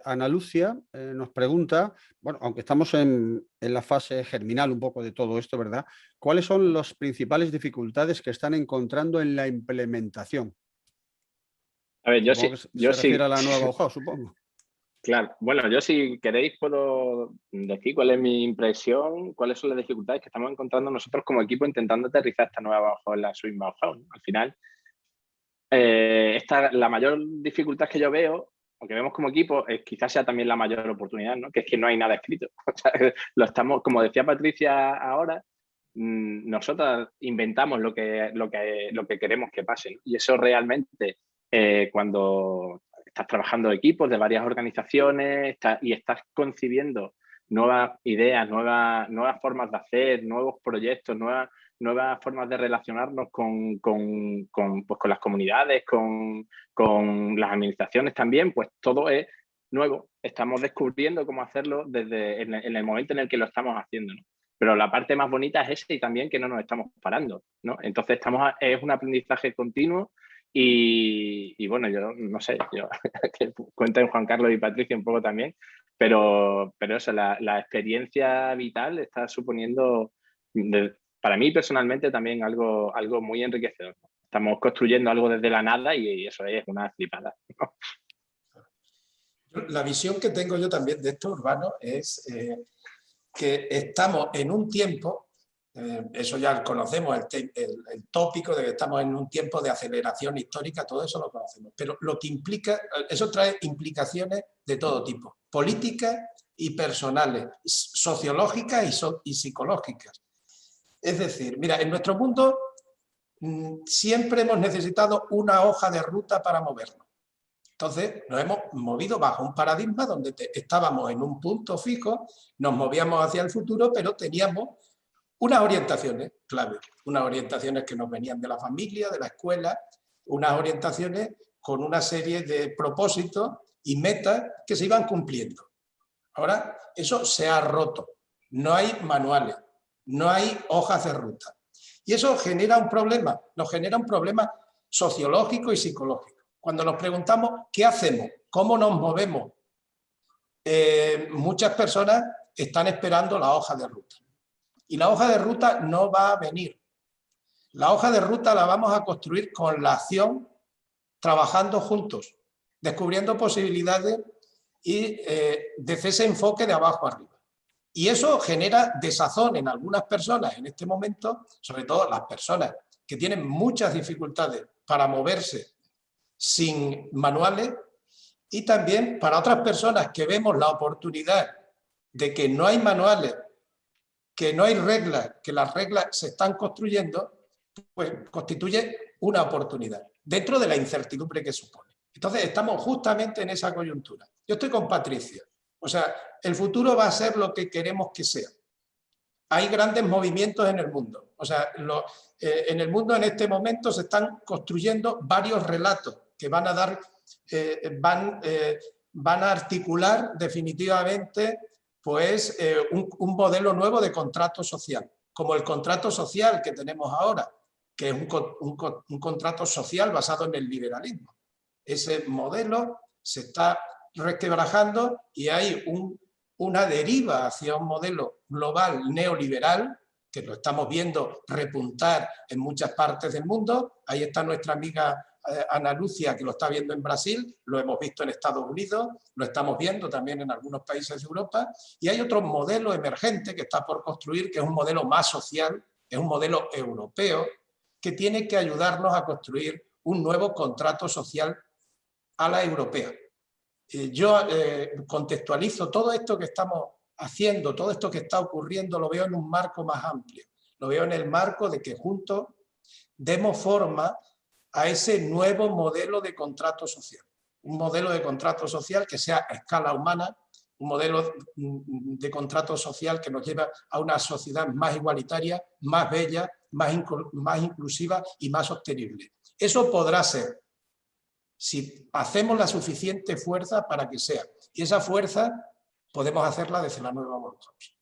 A: Ana Lucia nos pregunta, bueno, aunque estamos en la fase germinal un poco de todo esto, ¿verdad? ¿Cuáles son las principales dificultades que están encontrando en la implementación?
E: A ver,
A: Se refiere a la nueva Bauhaus, supongo.
E: Claro, bueno, yo si queréis puedo decir cuál es mi impresión, cuáles son las dificultades que estamos encontrando nosotros como equipo intentando aterrizar esta nueva Bauhaus en la Swiss Bauhaus, ¿no? Al final, la mayor dificultad que yo veo, o que vemos como equipo, es quizás sea también la mayor oportunidad, ¿no? Que es que no hay nada escrito. O sea, lo estamos, como decía Patricia ahora, nosotros inventamos lo que queremos que pase, ¿no? Y eso realmente, cuando estás trabajando equipos de varias organizaciones y estás concibiendo nuevas ideas, nuevas formas de hacer, nuevos proyectos, nuevas formas de relacionarnos con las comunidades, con las administraciones también, pues todo es nuevo. Estamos descubriendo cómo hacerlo desde en el momento en el que lo estamos haciendo, ¿no? Pero la parte más bonita es esa y también que no nos estamos parando, ¿no? Entonces es un aprendizaje continuo y bueno, yo no sé, que cuenten Juan Carlos y Patricia un poco también, pero eso, la experiencia vital está suponiendo, para mí personalmente, también algo muy enriquecedor. Estamos construyendo algo desde la nada y eso es una flipada, ¿no?
D: La visión que tengo yo también de esto, Urbano, es que estamos en un tiempo, eso ya conocemos, el tópico de que estamos en un tiempo de aceleración histórica, todo eso lo conocemos, pero lo que implica, eso trae implicaciones de todo tipo, políticas y personales, sociológicas y psicológicas. Es decir, mira, en nuestro mundo siempre hemos necesitado una hoja de ruta para movernos. Entonces nos hemos movido bajo un paradigma donde estábamos en un punto fijo, nos movíamos hacia el futuro, pero teníamos unas orientaciones clave, unas orientaciones que nos venían de la familia, de la escuela, unas orientaciones con una serie de propósitos y metas que se iban cumpliendo. Ahora eso se ha roto, no hay manuales, no hay hojas de ruta. Y eso genera un problema, nos genera un problema sociológico y psicológico. Cuando nos preguntamos qué hacemos, cómo nos movemos, muchas personas están esperando la hoja de ruta. Y la hoja de ruta no va a venir. La hoja de ruta la vamos a construir con la acción, trabajando juntos, descubriendo posibilidades y desde ese enfoque de abajo arriba. Y eso genera desazón en algunas personas en este momento, sobre todo las personas que tienen muchas dificultades para moverse sin manuales, y también para otras personas que vemos la oportunidad de que no hay manuales, que no hay reglas, que las reglas se están construyendo, pues constituye una oportunidad dentro de la incertidumbre que supone. Entonces estamos justamente en esa coyuntura. Yo estoy con Patricia. O sea, el futuro va a ser lo que queremos que sea. Hay grandes movimientos en el mundo. O sea, en el mundo en este momento se están construyendo varios relatos que van a dar, van a articular definitivamente pues, un modelo nuevo de contrato social, como el contrato social que tenemos ahora, que es un contrato social basado en el liberalismo. Ese modelo se está resquebrajando y hay una deriva hacia un modelo global neoliberal, que lo estamos viendo repuntar en muchas partes del mundo. Ahí está nuestra amiga Ana Lucia, que lo está viendo en Brasil, lo hemos visto en Estados Unidos, lo estamos viendo también en algunos países de Europa, y hay otro modelo emergente que está por construir, que es un modelo más social, es un modelo europeo, que tiene que ayudarnos a construir un nuevo contrato social a la europea. Yo contextualizo todo esto que estamos haciendo, todo esto que está ocurriendo, lo veo en un marco más amplio. Lo veo en el marco de que juntos demos forma a ese nuevo modelo de contrato social. Un modelo de contrato social que sea a escala humana, un modelo de contrato social que nos lleva a una sociedad más igualitaria, más bella, más inclusiva y más sostenible. Eso podrá ser si hacemos la suficiente fuerza para que sea. Y esa fuerza podemos hacerla desde la nueva Bauhaus.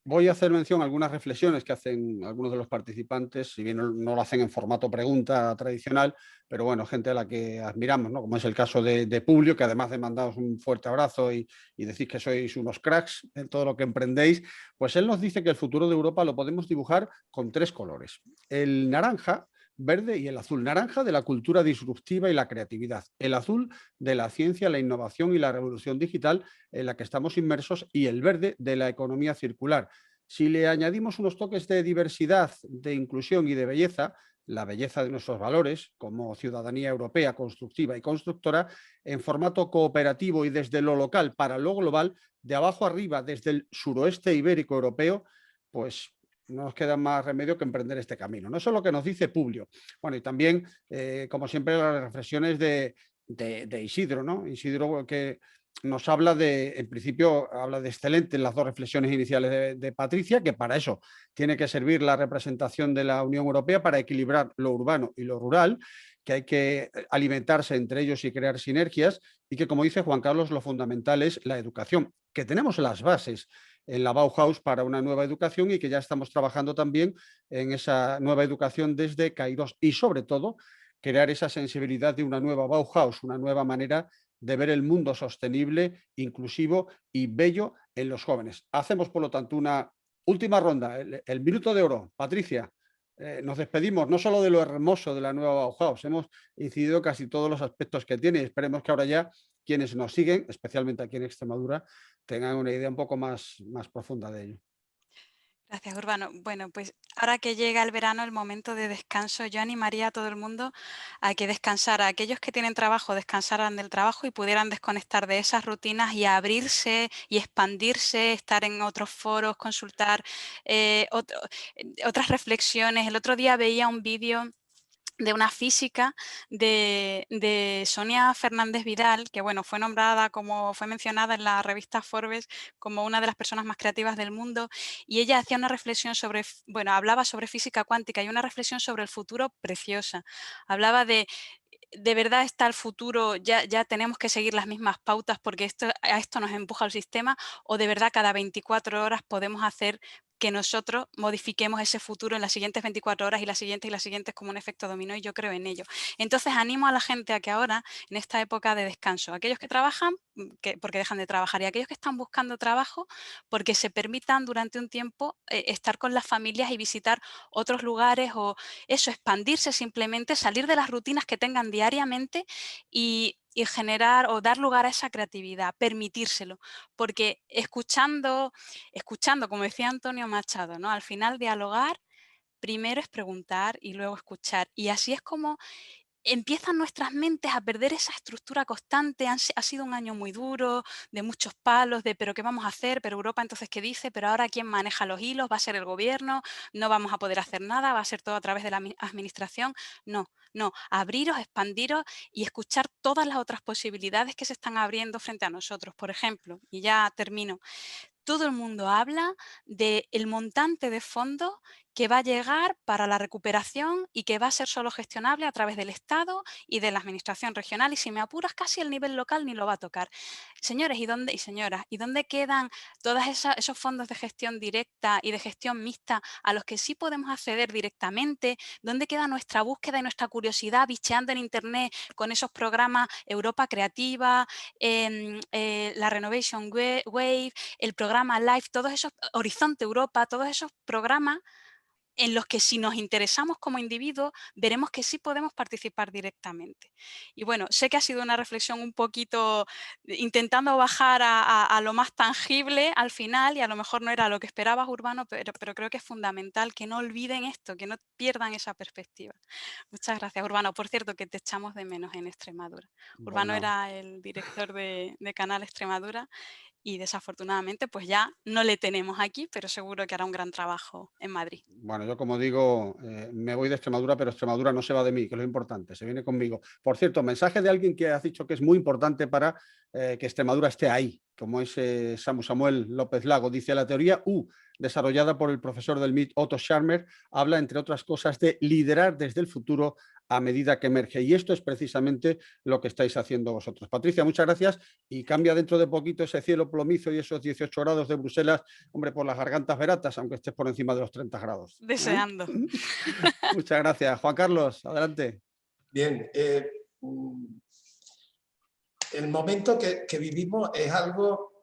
A: Voy a hacer mención a algunas reflexiones que hacen algunos de los participantes, si bien no lo hacen en formato pregunta tradicional, pero bueno, gente a la que admiramos, ¿no? Como es el caso de Publio, que además de mandaros un fuerte abrazo y decir que sois unos cracks en todo lo que emprendéis, pues él nos dice que el futuro de Europa lo podemos dibujar con 3 colores. El naranja, verde y el azul. Naranja de la cultura disruptiva y la creatividad. El azul de la ciencia, la innovación y la revolución digital en la que estamos inmersos, y el verde de la economía circular. Si le añadimos unos toques de diversidad, de inclusión y de belleza, la belleza de nuestros valores como ciudadanía europea constructiva y constructora, en formato cooperativo y desde lo local para lo global, de abajo arriba desde el suroeste ibérico europeo, pues no nos queda más remedio que emprender este camino. No, eso es lo que nos dice Publio. Bueno, y también, como siempre, las reflexiones de Isidro, ¿no? Isidro, que nos habla en principio, habla de excelente en las 2 reflexiones iniciales de Patricia, que para eso tiene que servir la representación de la Unión Europea para equilibrar lo urbano y lo rural, que hay que alimentarse entre ellos y crear sinergias, y que, como dice Juan Carlos, lo fundamental es la educación, que tenemos las bases en la Bauhaus para una nueva educación y que ya estamos trabajando también en esa nueva educación desde Kairos, y sobre todo crear esa sensibilidad de una nueva Bauhaus, una nueva manera de ver el mundo sostenible, inclusivo y bello en los jóvenes. Hacemos, por lo tanto, una última ronda, el minuto de oro. Patricia, nos despedimos no solo de lo hermoso de la nueva Bauhaus, hemos incidido casi todos los aspectos que tiene, y esperemos que ahora ya quienes nos siguen, especialmente aquí en Extremadura, tengan una idea un poco más profunda de ello.
B: Gracias, Urbano. Bueno, pues ahora que llega el verano, el momento de descanso, yo animaría a todo el mundo a que descansara. Aquellos que tienen trabajo, descansaran del trabajo y pudieran desconectar de esas rutinas y abrirse y expandirse, estar en otros foros, consultar otras reflexiones. El otro día veía un vídeo de una física de Sonia Fernández Vidal, que bueno, fue mencionada en la revista Forbes como una de las personas más creativas del mundo, y ella hacía una reflexión hablaba sobre física cuántica y una reflexión sobre el futuro preciosa. Hablaba de verdad está el futuro, ya tenemos que seguir las mismas pautas porque a esto nos empuja el sistema, o de verdad cada 24 horas podemos hacer que nosotros modifiquemos ese futuro en las siguientes 24 horas y las siguientes como un efecto dominó, y yo creo en ello. Entonces animo a la gente a que ahora, en esta época de descanso, aquellos que trabajan, porque dejan de trabajar, y aquellos que están buscando trabajo, porque se permitan durante un tiempo estar con las familias y visitar otros lugares, o eso, expandirse simplemente, salir de las rutinas que tengan diariamente y generar o dar lugar a esa creatividad, permitírselo, porque escuchando, como decía Antonio Machado, ¿no? Al final dialogar, primero es preguntar y luego escuchar, y así es como empiezan nuestras mentes a perder esa estructura constante. Ha sido un año muy duro, de muchos palos, de pero ¿qué vamos a hacer? Pero Europa entonces ¿qué dice? Pero ahora ¿quién maneja los hilos? ¿Va a ser el gobierno? ¿No vamos a poder hacer nada? ¿Va a ser todo a través de la administración? No, no, abriros, expandiros y escuchar todas las otras posibilidades que se están abriendo frente a nosotros. Por ejemplo, y ya termino, todo el mundo habla del montante de fondos que va a llegar para la recuperación y que va a ser solo gestionable a través del Estado y de la administración regional, y si me apuras casi el nivel local ni lo va a tocar. Señores y señoras, ¿y dónde quedan todos esos fondos de gestión directa y de gestión mixta a los que sí podemos acceder directamente? ¿Dónde queda nuestra búsqueda y nuestra curiosidad bicheando en Internet con esos programas Europa Creativa, la Renovation Wave, el programa LIFE, todos esos, Horizonte Europa, todos esos programas en los que si nos interesamos como individuos, veremos que sí podemos participar directamente. Y bueno, sé que ha sido una reflexión un poquito intentando bajar a lo más tangible al final, y a lo mejor no era lo que esperabas, Urbano, pero creo que es fundamental que no olviden esto, que no pierdan esa perspectiva. Muchas gracias, Urbano. Por cierto, que te echamos de menos en Extremadura. Urbano
A: Bueno,
B: era el director de Canal Extremadura, y desafortunadamente pues ya no le tenemos aquí, pero seguro que hará un gran trabajo en Madrid.
A: bueno, yo como digo, me voy de Extremadura, pero Extremadura no se va de mí, que es lo importante, se viene conmigo. Por cierto, mensaje de alguien que has dicho que es muy importante para que Extremadura esté ahí, como es Samuel López Lago. Dice, la teoría U, desarrollada por el profesor del MIT Otto Scharmer, habla, entre otras cosas, de liderar desde el futuro a medida que emerge. Y esto es precisamente lo que estáis haciendo vosotros. Patricia, muchas gracias, y cambia dentro de poquito ese cielo plomizo y esos 18 grados de Bruselas, hombre, por las gargantas veratas, aunque estés por encima de los 30 grados.
B: Deseando.
A: Muchas gracias. Juan Carlos, adelante.
D: Bien, el momento que vivimos es algo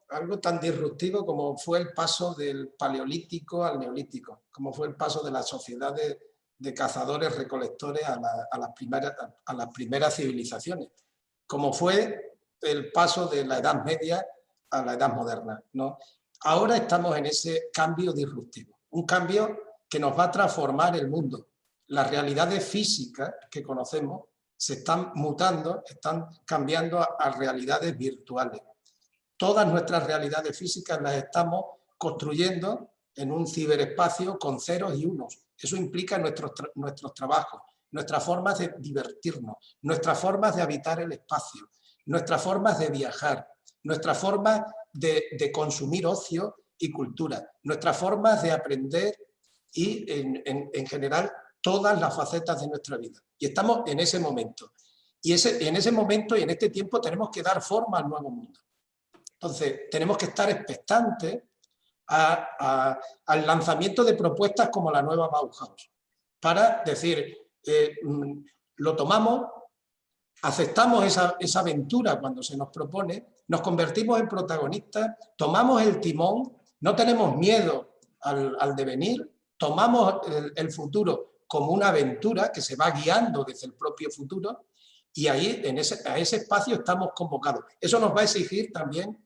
D: tan disruptivo como fue el paso del paleolítico al neolítico, como fue el paso de las sociedades de cazadores-recolectores a las primeras civilizaciones, como fue el paso de la Edad Media a la Edad Moderna, ¿no? Ahora estamos en ese cambio disruptivo, un cambio que nos va a transformar el mundo. Las realidades físicas que conocemos se están mutando, están cambiando a realidades virtuales. Todas nuestras realidades físicas las estamos construyendo en un ciberespacio con ceros y unos. Eso implica nuestros trabajos, nuestras formas de divertirnos, nuestras formas de habitar el espacio, nuestras formas de viajar, nuestras formas de consumir ocio y cultura, nuestras formas de aprender y, en general, todas las facetas de nuestra vida. Y estamos en ese momento. Y en ese momento y en este tiempo tenemos que dar forma al nuevo mundo. Entonces, tenemos que estar expectantes al lanzamiento de propuestas como la nueva Bauhaus, para decir, lo tomamos, aceptamos esa aventura cuando se nos propone, nos convertimos en protagonistas, tomamos el timón, no tenemos miedo al devenir, tomamos el futuro como una aventura que se va guiando desde el propio futuro, y ahí a ese espacio estamos convocados. Eso nos va a exigir también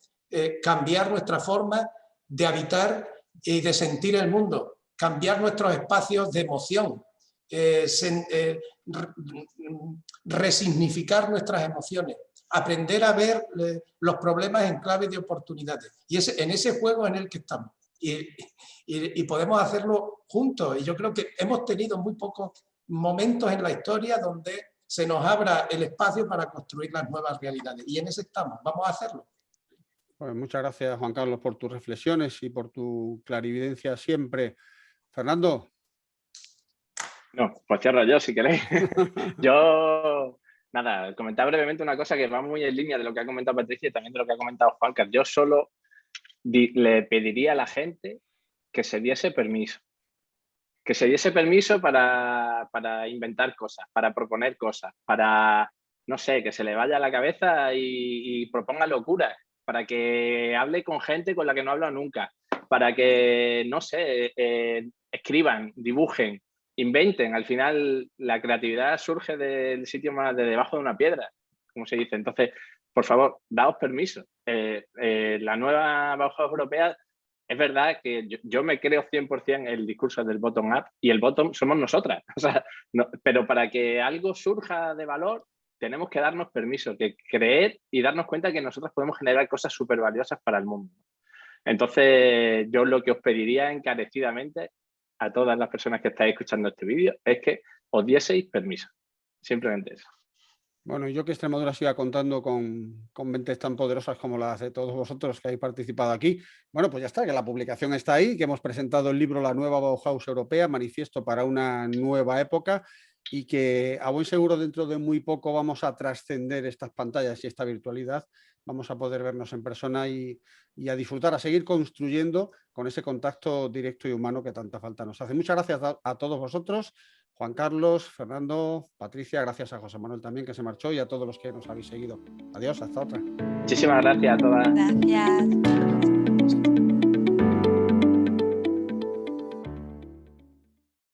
D: cambiar nuestra forma de habitar y de sentir el mundo, cambiar nuestros espacios de emoción, resignificar nuestras emociones, aprender a ver los problemas en clave de oportunidades. Y en ese juego en el que estamos. Y podemos hacerlo juntos. Y yo creo que hemos tenido muy pocos momentos en la historia donde se nos abra el espacio para construir las nuevas realidades. Y en ese estamos. Vamos a hacerlo.
A: Pues muchas gracias, Juan Carlos, por tus reflexiones y por tu clarividencia siempre. Fernando.
E: No, pues cierro yo, si queréis. Yo, nada, comentar brevemente una cosa que va muy en línea de lo que ha comentado Patricia y también de lo que ha comentado Juan Carlos. Yo solo le pediría a la gente que se diese permiso. Que se diese permiso para inventar cosas, para proponer cosas, para, no sé, que se le vaya a la cabeza y proponga locuras, para que hable con gente con la que no ha hablado nunca, para que, no sé, escriban, dibujen, inventen. Al final, la creatividad surge del sitio más de debajo de una piedra, como se dice. Entonces, por favor, daos permiso. La nueva Bauhaus europea es verdad que yo me creo 100% el discurso del bottom up y el bottom somos nosotras. O sea, pero para que algo surja de valor, tenemos que darnos permiso, que creer y darnos cuenta que nosotros podemos generar cosas súper valiosas para el mundo. Entonces, yo lo que os pediría encarecidamente a todas las personas que estáis escuchando este vídeo es que os dieseis permiso. Simplemente eso.
A: Bueno, yo que Extremadura siga contando con mentes tan poderosas como las de todos vosotros que habéis participado aquí. Bueno, pues ya está, que la publicación está ahí, que hemos presentado el libro La nueva Bauhaus europea, manifiesto para una nueva época, y que a buen seguro dentro de muy poco vamos a trascender estas pantallas y esta virtualidad. Vamos a poder vernos en persona y a disfrutar, a seguir construyendo con ese contacto directo y humano que tanta falta nos hace. Muchas gracias a todos vosotros. Juan Carlos, Fernando, Patricia, gracias a José Manuel también que se marchó y a todos los que nos habéis seguido. Adiós, hasta otra.
E: Muchísimas gracias a todas.
B: Gracias.